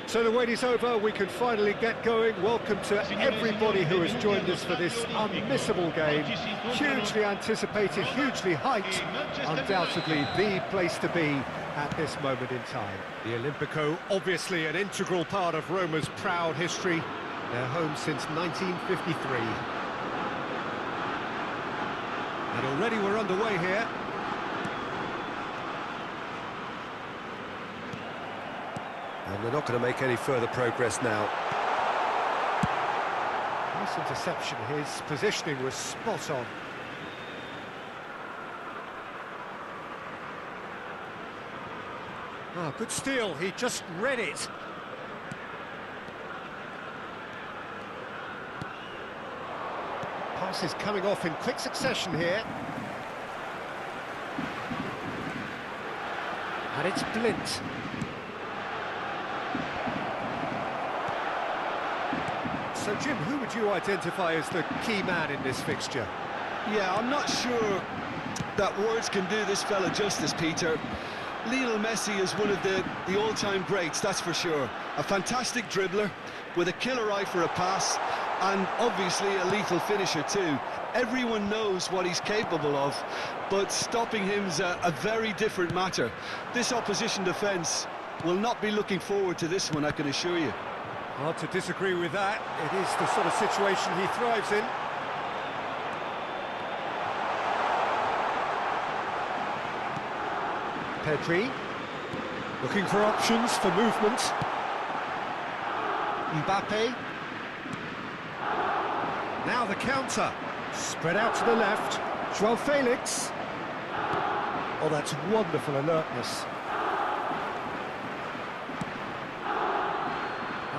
A: So the wait is over, we can finally get going. Welcome to everybody who has joined us for this unmissable game. Hugely anticipated, hugely hyped, undoubtedly the place to be at this moment in time. The Olimpico, obviously an integral part of Roma's proud history. They're home since 1953. And already we're underway here. And they're not going to make any further progress now. Nice interception. His positioning was spot on. Ah, good steal. He just read it. Pass is coming off in quick succession here. And it's Blint. So, Jim, who would you identify as the key man in this fixture?
B: Yeah, I'm not sure that words can do this fella justice, Peter. Lionel Messi is one of the all-time greats, that's for sure. A fantastic dribbler with a killer eye for a pass and obviously a lethal finisher too. Everyone knows what he's capable of, but stopping him's a very different matter. This opposition defence will not be looking forward to this one, I can assure you.
A: Hard to disagree with that. It is the sort of situation he thrives in. Pedri, looking for options for movement. Mbappe. Now the counter. Spread out to the left. Joao Felix. Oh, that's wonderful alertness.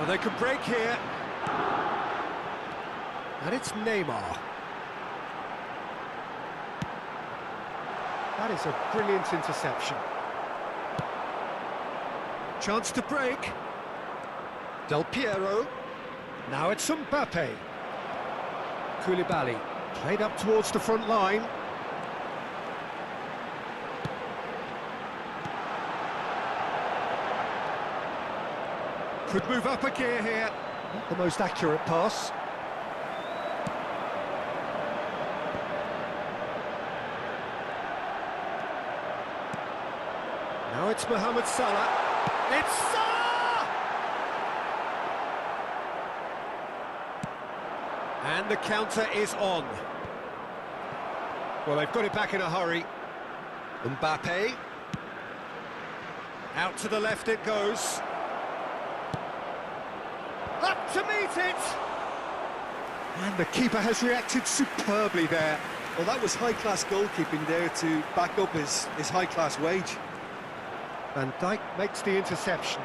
A: Oh, they can break here. And it's Neymar. That is a brilliant interception. Chance to break. Del Piero. Now it's Mbappe. Koulibaly. Played up towards the front line. Could move up a gear here. Not the most accurate pass. Now it's Mohamed Salah. It's Salah! And the counter is on. Well, they've got it back in a hurry. Mbappe. Out to the left it goes. Up to meet it! And the keeper has reacted superbly there.
B: Well, that was high-class goalkeeping there to back up his high-class wage.
A: Van Dijk makes the interception.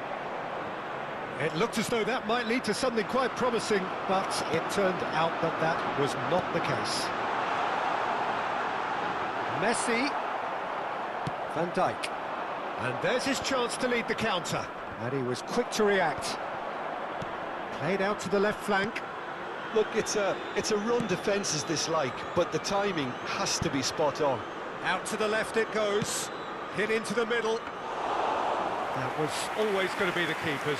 A: It looked as though that might lead to something quite promising, but it turned out that that was not the case. Messi. Van Dijk. And there's his chance to lead the counter. And he was quick to react. Played out to the left flank.
B: Look, it's a run defence is this like, but the timing has to be spot on.
A: Out to the left it goes. Hit into the middle. That was always going to be the keeper's.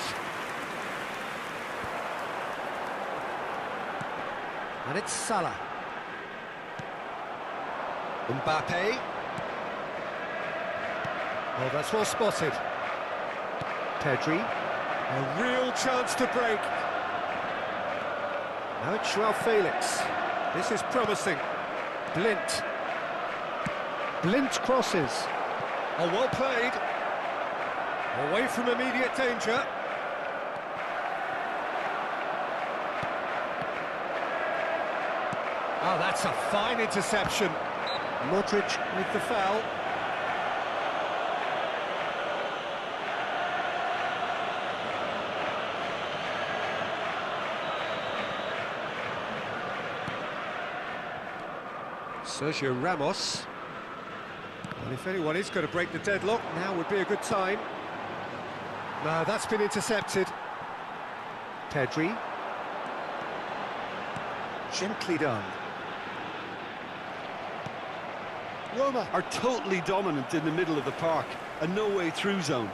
A: And it's Salah. Mbappe. Oh, that's well spotted. Pedri. A real chance to break. Now it's Joao Felix. This is promising. Blint. Blint crosses. Oh, well played. Away from immediate danger. Oh, that's a fine interception. Modric with the foul. Sergio Ramos. And if anyone is going to break the deadlock, now would be a good time. No, that's been intercepted. Pedri. Gently done.
B: Roma are totally dominant in the middle of the park, a no-way-through zone.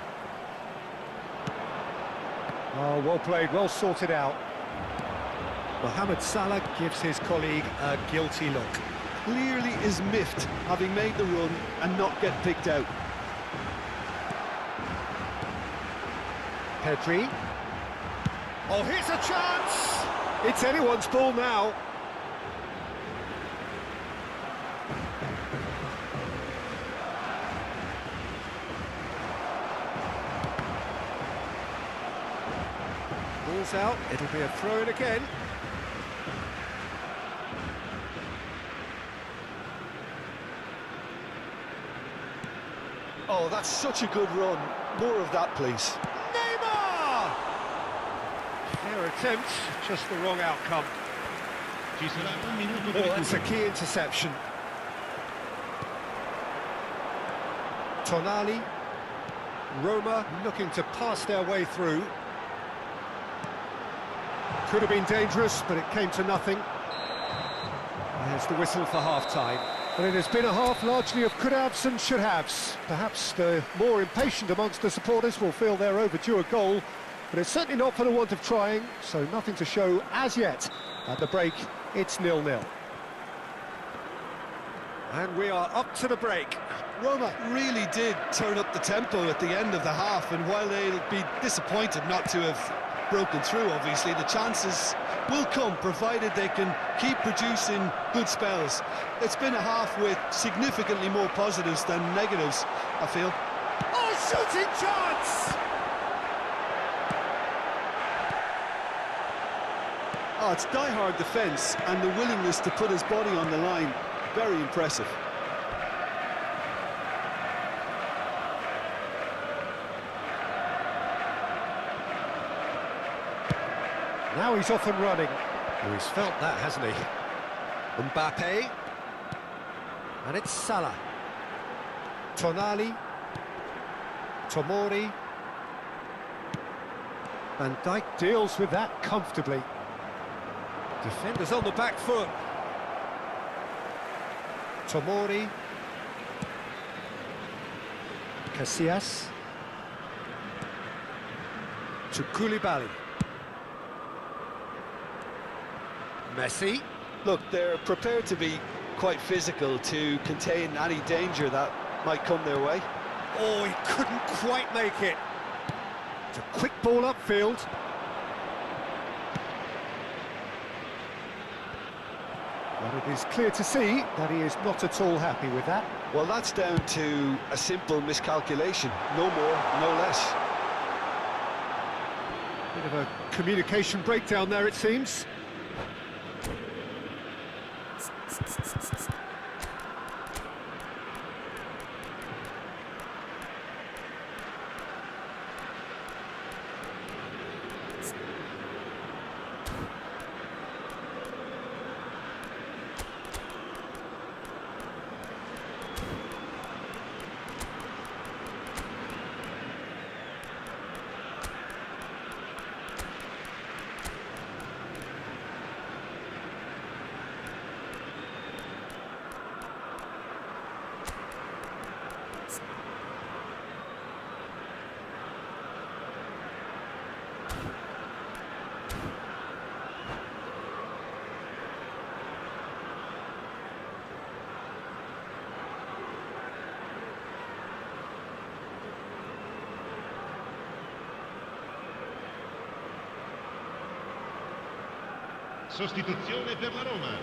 A: Oh, well played, well sorted out. Mohamed Salah gives his colleague a guilty look.
B: Clearly is miffed, having made the run and not get picked out.
A: Pedri. Oh, here's a chance! It's anyone's ball now. Ball's out, it'll be a throw-in again.
B: Oh, that's such a good run. More of that, please.
A: Neymar! Fair attempt, just the wrong outcome.
D: Ci sarà un minuto di
A: Oh, that's a
D: recupero.
A: key interception. Tonali. Roma looking to pass their way through. Could have been dangerous, but it came to nothing. There's the whistle for half-time. But it has been a half largely of could-haves and should-haves. Perhaps the more impatient amongst the supporters will feel they're overdue a goal, but it's certainly not for the want of trying, so nothing to show as yet. At the break, it's 0-0. And we are up to the break.
B: Roma really did turn up the tempo at the end of the half, and while they'll be disappointed not to have broken through, obviously, the chances will come, provided they can keep producing good spells. It's been a half with significantly more positives than negatives, I feel.
A: Oh, shooting chance!
B: Oh, it's die-hard defence and the willingness to put his body on the line. Very impressive.
A: Now he's off and running. Oh, he's felt that, hasn't he? Mbappe. And it's Salah. Tonali. Tomori. Van Dijk deals with that comfortably. Defenders on the back foot. Tomori. Casillas. To Koulibaly. Messi.
B: Look, they're prepared to be quite physical to contain any danger that might come their way.
A: Oh, he couldn't quite make it. It's a quick ball upfield. But it is clear to see that he is not at all happy with that.
B: Well, that's down to a simple miscalculation. No more, no less.
A: Bit of a communication breakdown there, it seems.
D: Sostituzione per la Roma.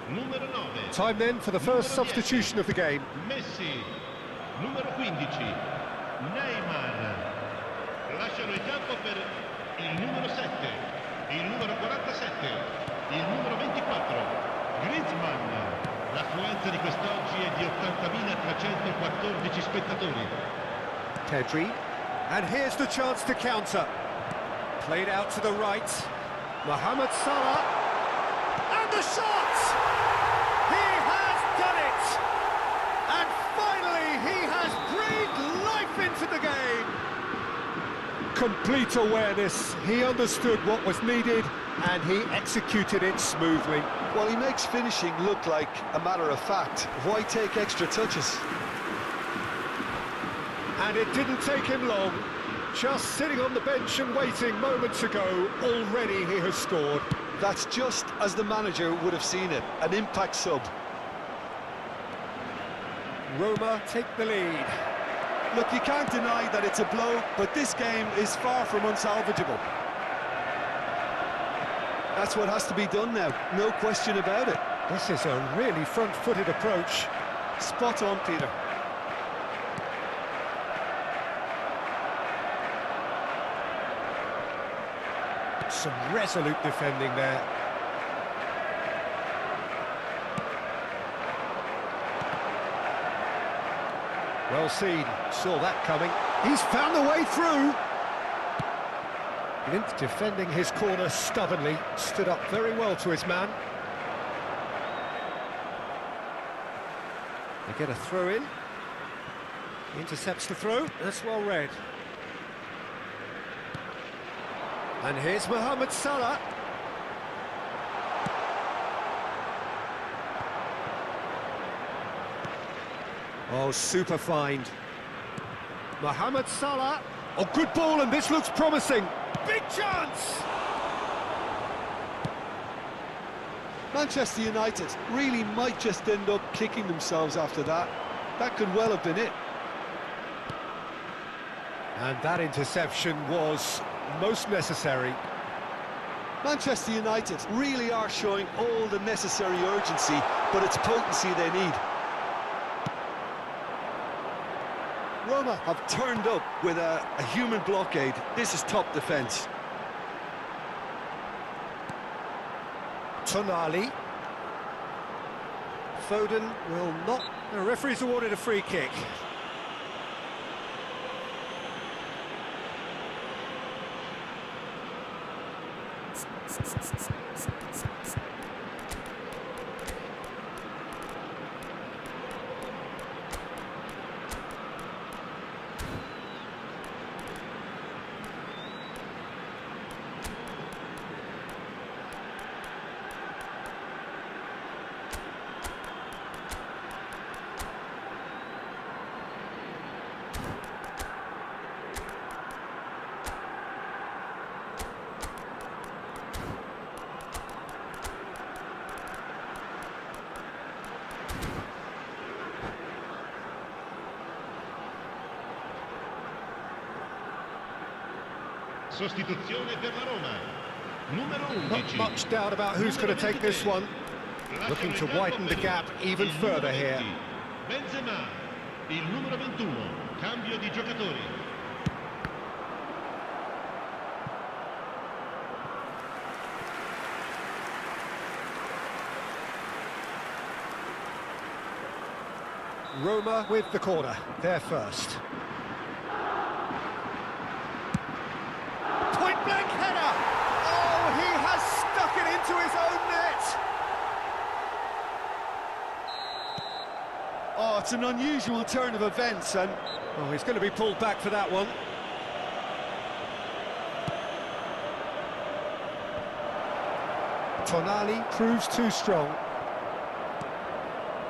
D: Numero 9.
A: Time then for the first substitution of the game.
D: Messi. Numero 15. Neymar. Lasciano il campo per il numero 7, il numero 47, il numero 24. Griezmann. L'affluenza di quest'oggi è di 80.314 spettatori.
A: Pedri. And here's the chance to counter. Played out to the right. Mohamed Salah. And the shot! He has done it! And finally he has breathed life into the game! Complete awareness. He understood what was needed and he executed it smoothly.
B: Well, he makes finishing look like a matter of fact. Why take extra touches?
A: And it didn't take him long. Just sitting on the bench and waiting moments ago, already he has scored.
B: That's just as the manager would have seen it, an impact sub.
A: Roma take the lead.
B: Look, you can't deny that it's a blow, but this game is far from unsalvageable. That's what has to be done now, no question about it.
A: This is a really front-footed approach.
B: Spot on, Peter.
A: Some resolute defending there. Well seen, saw that coming. He's found the way through. Glimt defending his corner stubbornly, stood up very well to his man. They get a throw in. Intercepts the throw, that's well read. And here's Mohamed Salah. Oh, super find. Mohamed Salah. Oh, good ball, and this looks promising. Big chance!
B: Manchester United really might just end up kicking themselves after that. That could well have been it.
A: And that interception was most necessary.
B: Manchester United really are showing all the necessary urgency, but it's potency they need. Roma have turned up with a human blockade. This is top defence.
A: Tonali. Foden will not... The referee's awarded a free kick.
D: Sostituzione per la Roma. Numero 11.
A: Not much doubt about who's going to take this one. Looking to widen the gap even further here.
D: Benzema, il numero 21. Cambio di giocatori.
A: Roma with the corner, they're first. Point-blank header! Oh, he has stuck it into his own net!
B: Oh, it's an unusual turn of events, and...
A: Oh, he's going to be pulled back for that one. Tonali proves too strong.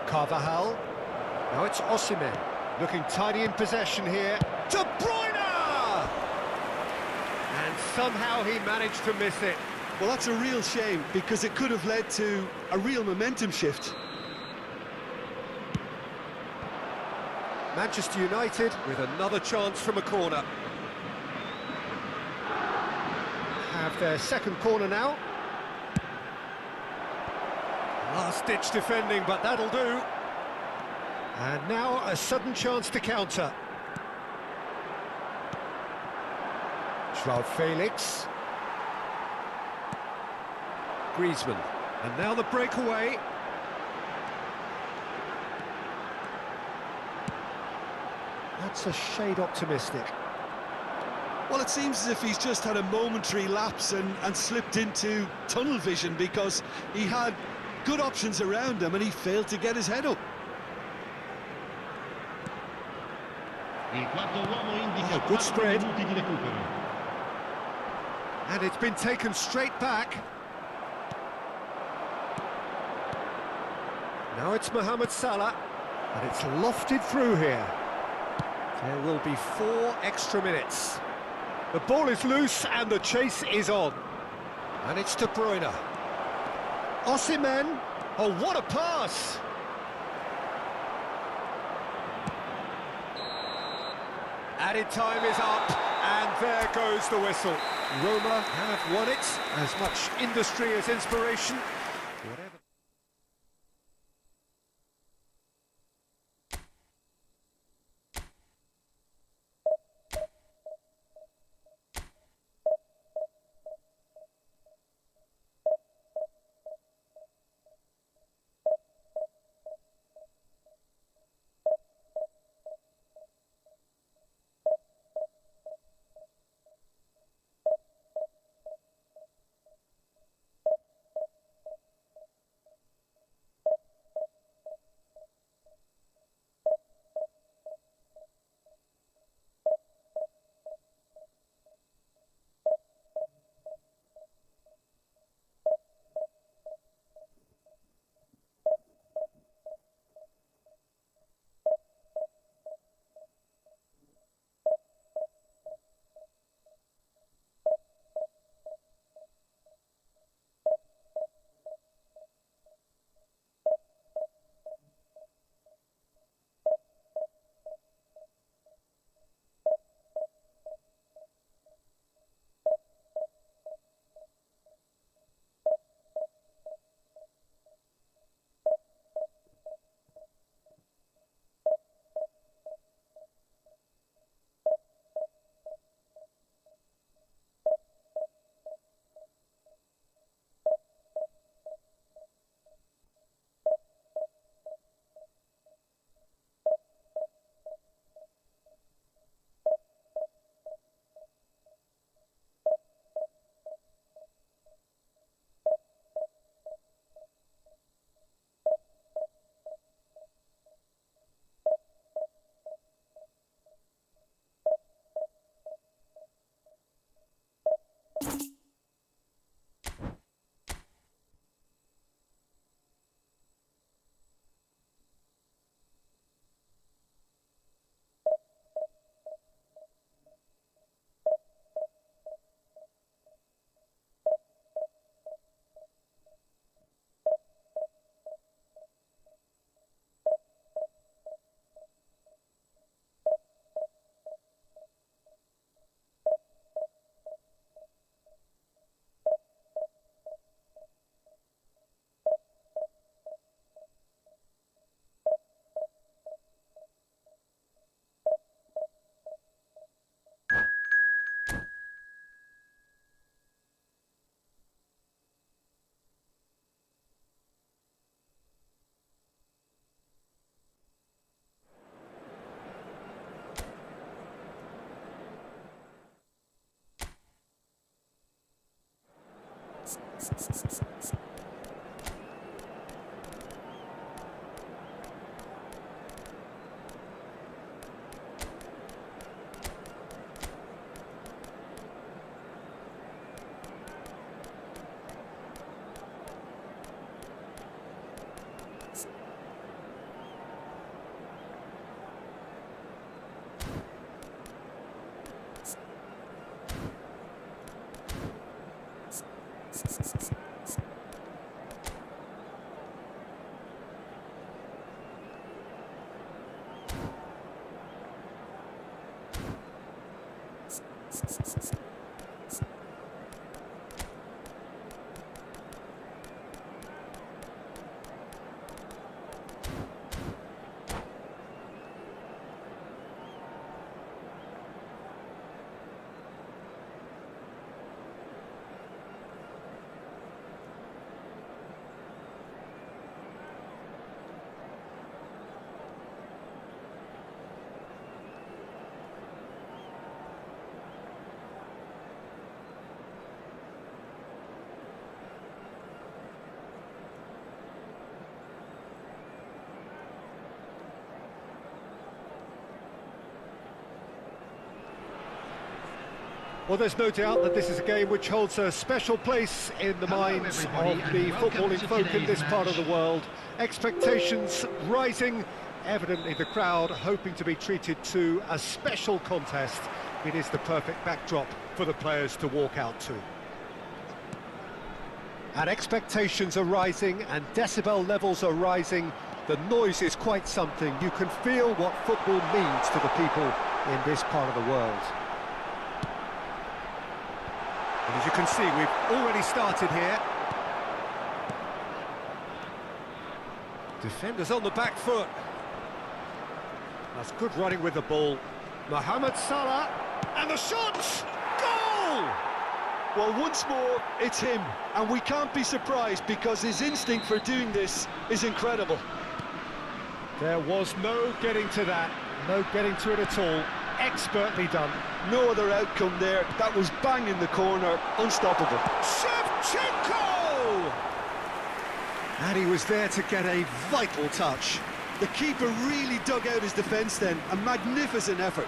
A: Carvajal. Now it's Osimhen, looking tidy in possession here. De Bruyne! And somehow he managed to miss it.
B: Well, that's a real shame, because it could have led to a real momentum shift.
A: Manchester United with another chance from a corner. Have their second corner now. Last-ditch defending, but that'll do. And now a sudden chance to counter. Joao Felix. Griezmann. And now the breakaway. That's a shade optimistic.
B: Well, it seems as if he's just had a momentary lapse and slipped into tunnel vision, because he had good options around him and he failed to get his head up.
D: Il quarto uomo indica
A: Oh, good spread.
D: 4 minuti di recupero.
A: And it's been taken straight back. Now it's Mohamed Salah, and it's lofted through here. There will be 4 extra minutes. The ball is loose and the chase is on. And it's De Bruyne. Osimhen. Oh, what a pass! Added time is up, and there goes the whistle. Roma have won it. As much industry as inspiration. Whatever. Well, there's no doubt that this is a game which holds a special place in the minds of the footballing folk in this part of the world. Expectations rising, Evidently the crowd hoping to be treated to a special contest. It is the perfect backdrop for the players to walk out to. And expectations are rising and decibel levels are rising. The noise is quite something. You can feel what football means to the people in this part of the world. And as you can see, we've already started here. Defenders on the back foot. That's good running with the ball. Mohamed Salah, and the shot! Goal!
B: Well, once more, it's him, and we can't be surprised because his instinct for doing this is incredible.
A: There was no getting to that, no getting to it at all. Expertly done.
B: No other outcome there. That was bang in the corner, unstoppable.
A: Shevchenko! And he was there to get a vital touch.
B: The keeper really dug out his defence then, a magnificent effort.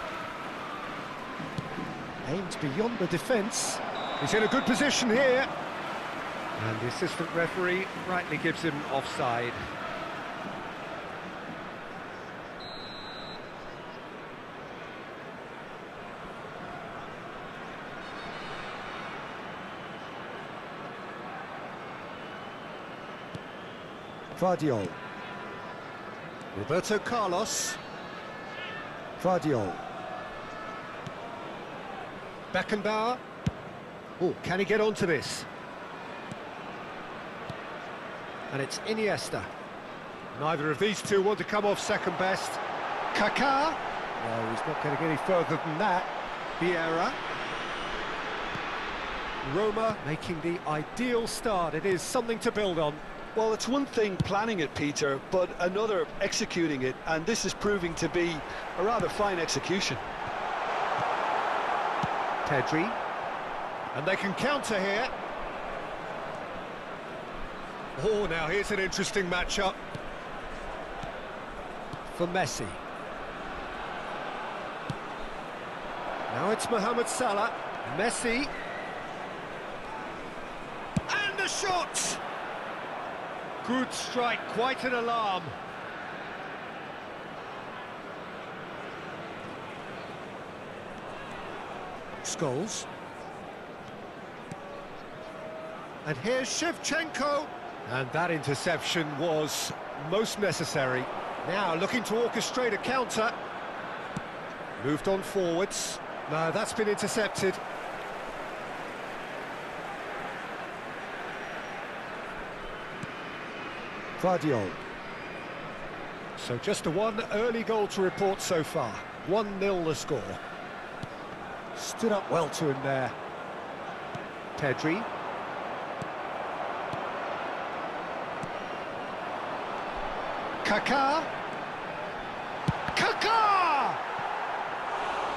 A: Aimed beyond the defence. He's in a good position here. And the assistant referee rightly gives him offside. Vardiol. Roberto Carlos. Vardiol. Beckenbauer. Oh, can he get onto this? And it's Iniesta. Neither of these two want to come off second best. Kaká. No, he's not going to get any further than that. Vieira. Roma making the ideal start. It is something to build on.
B: Well, it's one thing planning it, Peter, but another executing it, and this is proving to be a rather fine execution.
A: Pedri. And they can counter here. Oh, now here's an interesting matchup for Messi. Now it's Mohamed Salah. Messi. And the shot! Good strike, quite an alarm. Scholes. And here's Shevchenko. And that interception was most necessary. Now looking to orchestrate a counter. Moved on forwards. No, that's been intercepted. Vardiol. So just a one early goal to report so far. 1-0 the score. Stood up well to him there. Pedri. Kaká. Kaká!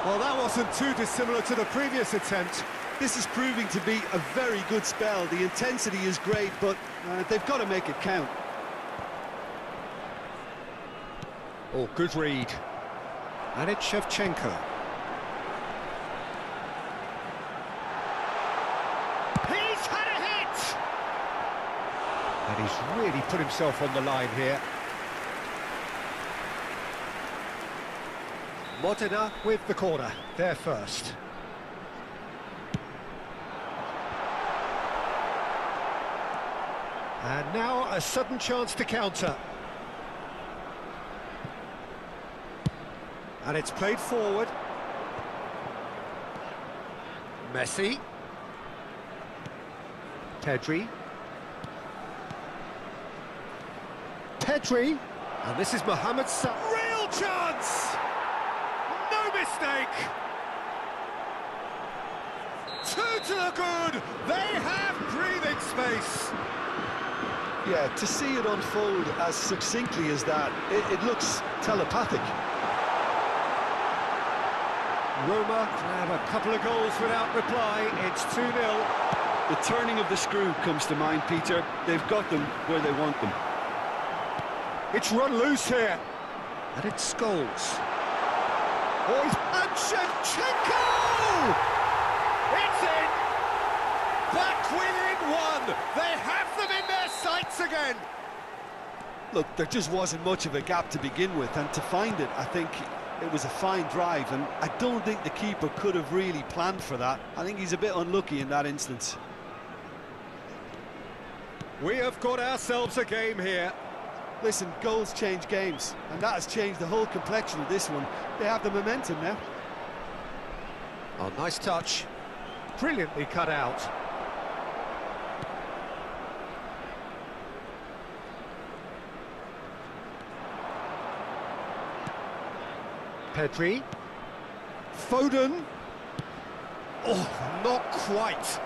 A: Well, that wasn't too dissimilar to the previous attempt.
B: This is proving to be a very good spell. The intensity is great, but they've got to make it count.
A: Oh, good read. And it's Shevchenko. He's had a hit! And he's really put himself on the line here. Modena with the corner, there first. And now a sudden chance to counter. And it's played forward. Messi. Pedri. Pedri. And this is Mohamed Salah. Real chance! No mistake! Two to the good! They have breathing space!
B: Yeah, to see it unfold as succinctly as that, it looks telepathic.
A: Roma grab a couple of goals without reply. It's 2-0.
B: The turning of the screw comes to mind, Peter. They've got them where they want them.
A: It's run loose here. And it's Scholes. Oh, and Shevchenko! It's in! Back within one! They have them in their sights again!
B: Look, there just wasn't much of a gap to begin with, and to find it, I think it was a fine drive, and I don't think the keeper could have really planned for that. I think he's a bit unlucky in that instance.
A: We have got ourselves a game here.
B: Listen, goals change games, and that has changed the whole complexion of this one. They have the momentum now.
A: Oh, nice touch. Brilliantly cut out. Pedri. Foden. Oh, not quite.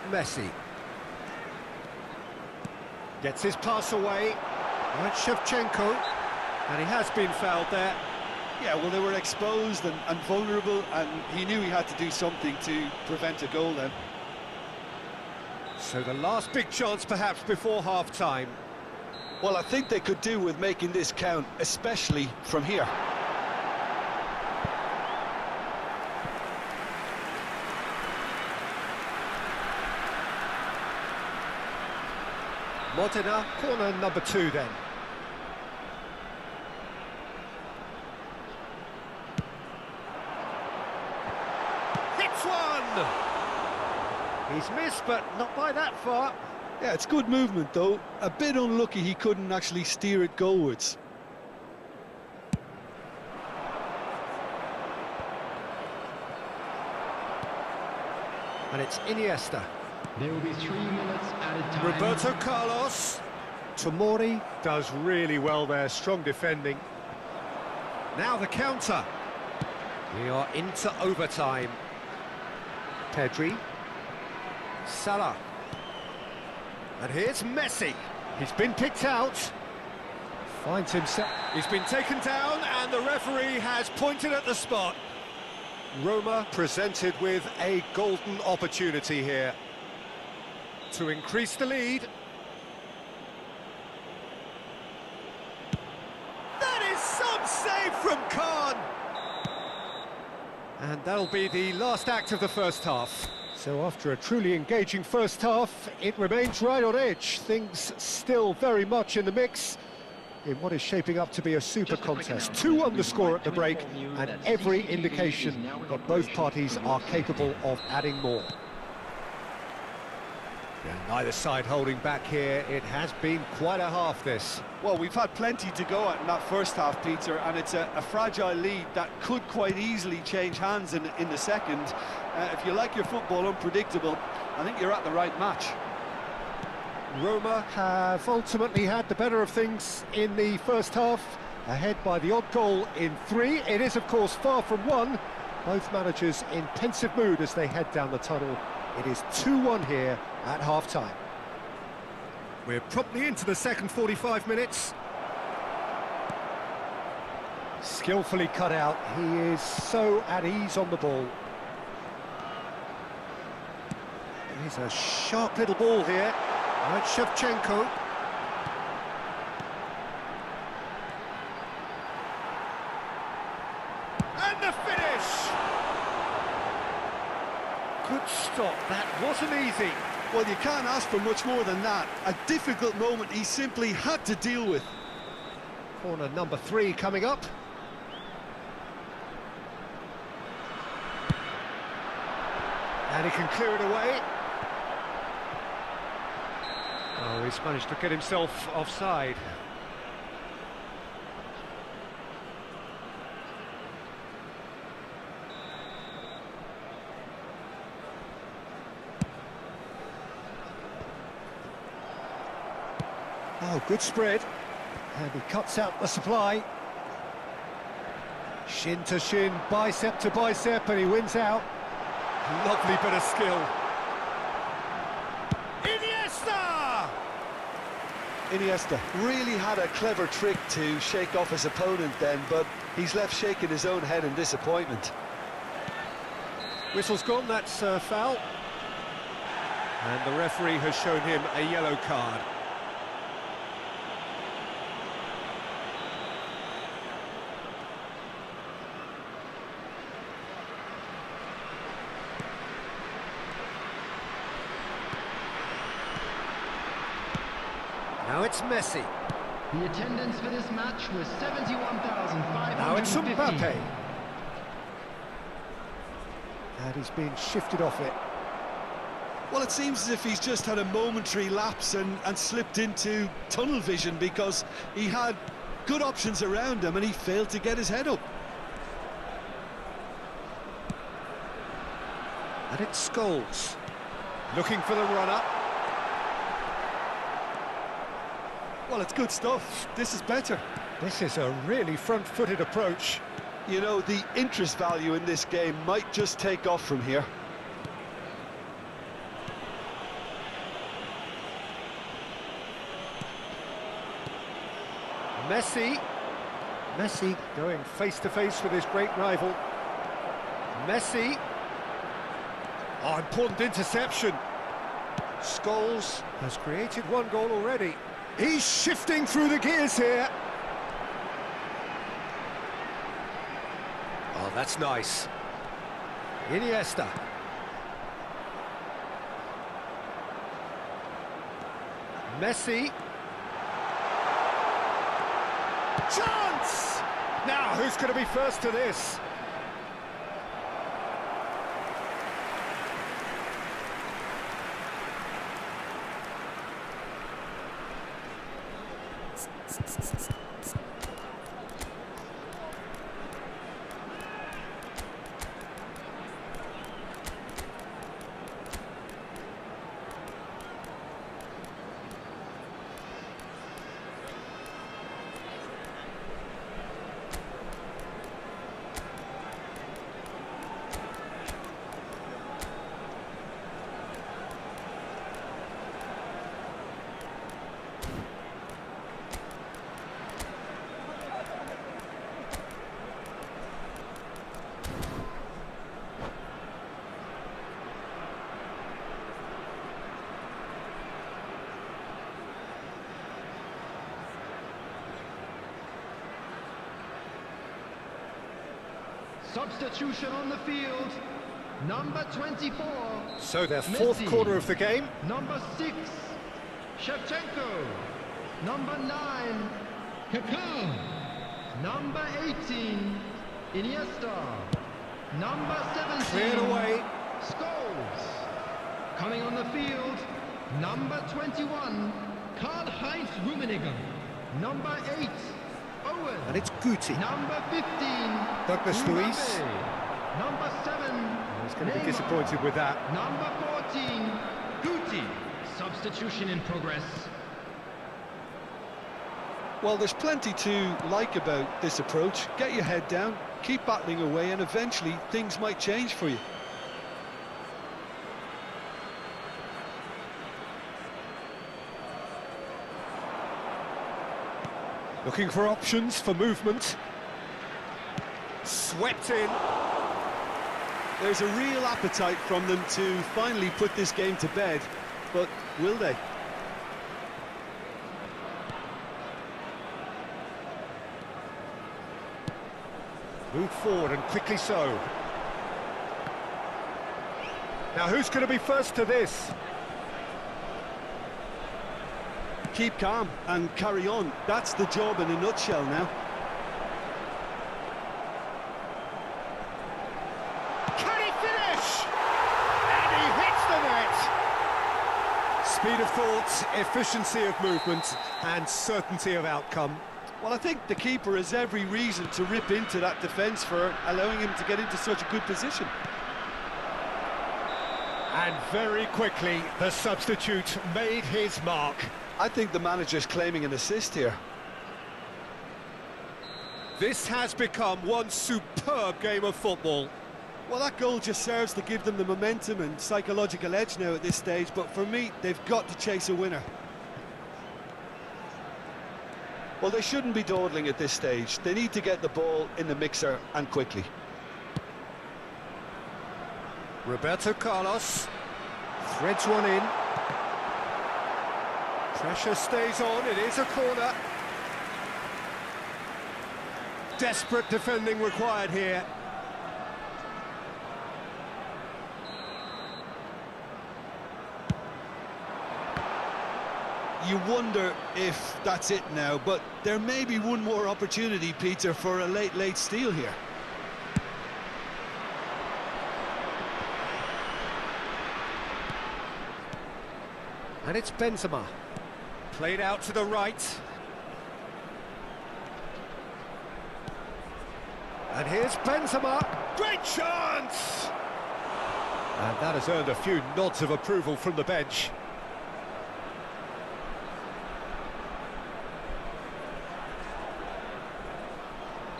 A: Messi. Gets his pass away. Right, Shevchenko. And he has been fouled there.
B: Yeah, well, they were exposed and vulnerable, and he knew he had to do something to prevent a goal then.
A: So the last big chance perhaps before half-time.
B: Well, I think they could do with making this count, especially from here.
A: Modena, corner number 2 then. Hits one! He's missed, but not by that far.
B: Yeah, it's good movement, though. A bit unlucky he couldn't actually steer it goalwards.
A: And it's Iniesta.
E: There will be 3 minutes at a time.
A: Roberto Carlos. Tomori does really well there, strong defending. Now the counter. We are into overtime. Pedri. Salah. And here's Messi. He's been picked out. Finds himself. He's been taken down, and the referee has pointed at the spot. Roma presented with a golden opportunity here to increase the lead. That is some save from Khan! And that'll be the last act of the first half. So after a truly engaging first half, it remains right on edge. Things still very much in the mix in what is shaping up to be a super contest. 2-1 the score at the break, and every indication that both parties are capable of adding more. Yeah, neither side holding back here. It has been quite a half, this.
B: Well, we've had plenty to go at in that first half, Peter, and it's a fragile lead that could quite easily change hands in the second. If you like your football unpredictable, I think you're at the right match.
A: Roma have ultimately had the better of things in the first half, ahead by the odd goal in 3. It is, of course, far from 1. Both managers in pensive mood as they head down the tunnel. It is 2-1 here at half-time. We're promptly into the second 45 minutes. Skillfully cut out. He is so at ease on the ball. Here's a sharp little ball here. Right, Shevchenko. And the finish! Good stop, that wasn't easy.
B: Well, you can't ask for much more than that. A difficult moment he simply had to deal with.
A: Corner number 3 coming up. And he can clear it away. Oh, he's managed to get himself offside. Oh, good spread. And he cuts out the supply. Shin to shin, bicep to bicep, and he wins out. Lovely bit of skill.
B: Iniesta really had a clever trick to shake off his opponent then, but he's left shaking his own head in disappointment.
A: Whistle's gone, that's a foul. And the referee has shown him a yellow card. Now it's Messi.
E: The attendance for this match was 71,550.
A: Now it's Mbappe. And he's been shifted off it.
B: Well, it seems as if he's just had a momentary lapse and slipped into tunnel vision, because he had good options around him and he failed to get his head up.
A: And it's Scholes. Looking for the run-up.
B: Well, it's good stuff. This is better.
A: This is a really front-footed approach.
B: You know, the interest value in this game might just take off from here.
A: Messi. Messi going face-to-face with his great rival. Messi. Oh, important interception. Scholes has created one goal already. He's shifting through the gears here. Oh, that's nice. Iniesta. Messi. Chance! Now, who's going to be first to this?
E: Substitution on the field. Number 24.
A: So their fourth
E: Messi.
A: quarter of the game.
E: Number 6, Shevchenko. Number 9, Kaká. Number 18, Iniesta. Number 17,
A: Cleared away.
E: Scholes. Coming on the field, number 21, Karl-Heinz Rummenigge. Number 8, Owen.
A: And it's Guti.
E: Number 15,
A: Douglas
E: Mbappe.
A: Luiz.
E: Number 7,
A: He's going to be
E: Neymar.
A: disappointed with that.
E: Number 14, Guti. Substitution in progress.
B: Well, there's plenty to like about this approach. Get your head down, keep battling away, and eventually things might change for you.
A: Looking for options for movement. Swept in.
B: There's a real appetite from them to finally put this game to bed, but will they?
A: Move forward, and quickly so. Now, who's going to be first to this?
B: Keep calm and carry on. That's the job in a nutshell now.
A: Can he finish? And he hits the net! Speed of thought, efficiency of movement, and certainty of outcome.
B: Well, I think the keeper has every reason to rip into that defence for allowing him to get into such a good position.
A: And very quickly, the substitute made his mark.
B: I think the manager's claiming an assist here.
A: This has become one superb game of football.
B: Well, that goal just serves to give them the momentum and psychological edge now at this stage, but for me, they've got to chase a winner. Well, they shouldn't be dawdling at this stage. They need to get the ball in the mixer, and quickly.
A: Roberto Carlos threads one in. Pressure stays on, it is a corner. Desperate defending required here.
B: you wonder if that's it now, but there may be one more opportunity, Peter, for a late steal here.
A: And it's Benzema. Played out to the right. And here's Benzema. Great chance! And that has earned a few nods of approval from the bench.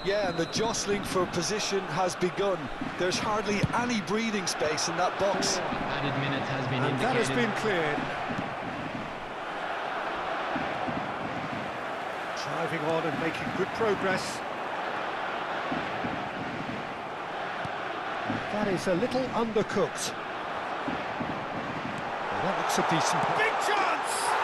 B: Yeah, and the jostling for position has begun. There's hardly any breathing space in that box.
E: Added minute has been
A: And
E: indicated.
A: that has been cleared. Driving on and making good progress. And that is a little undercooked. Well, that looks a decent... Big chance!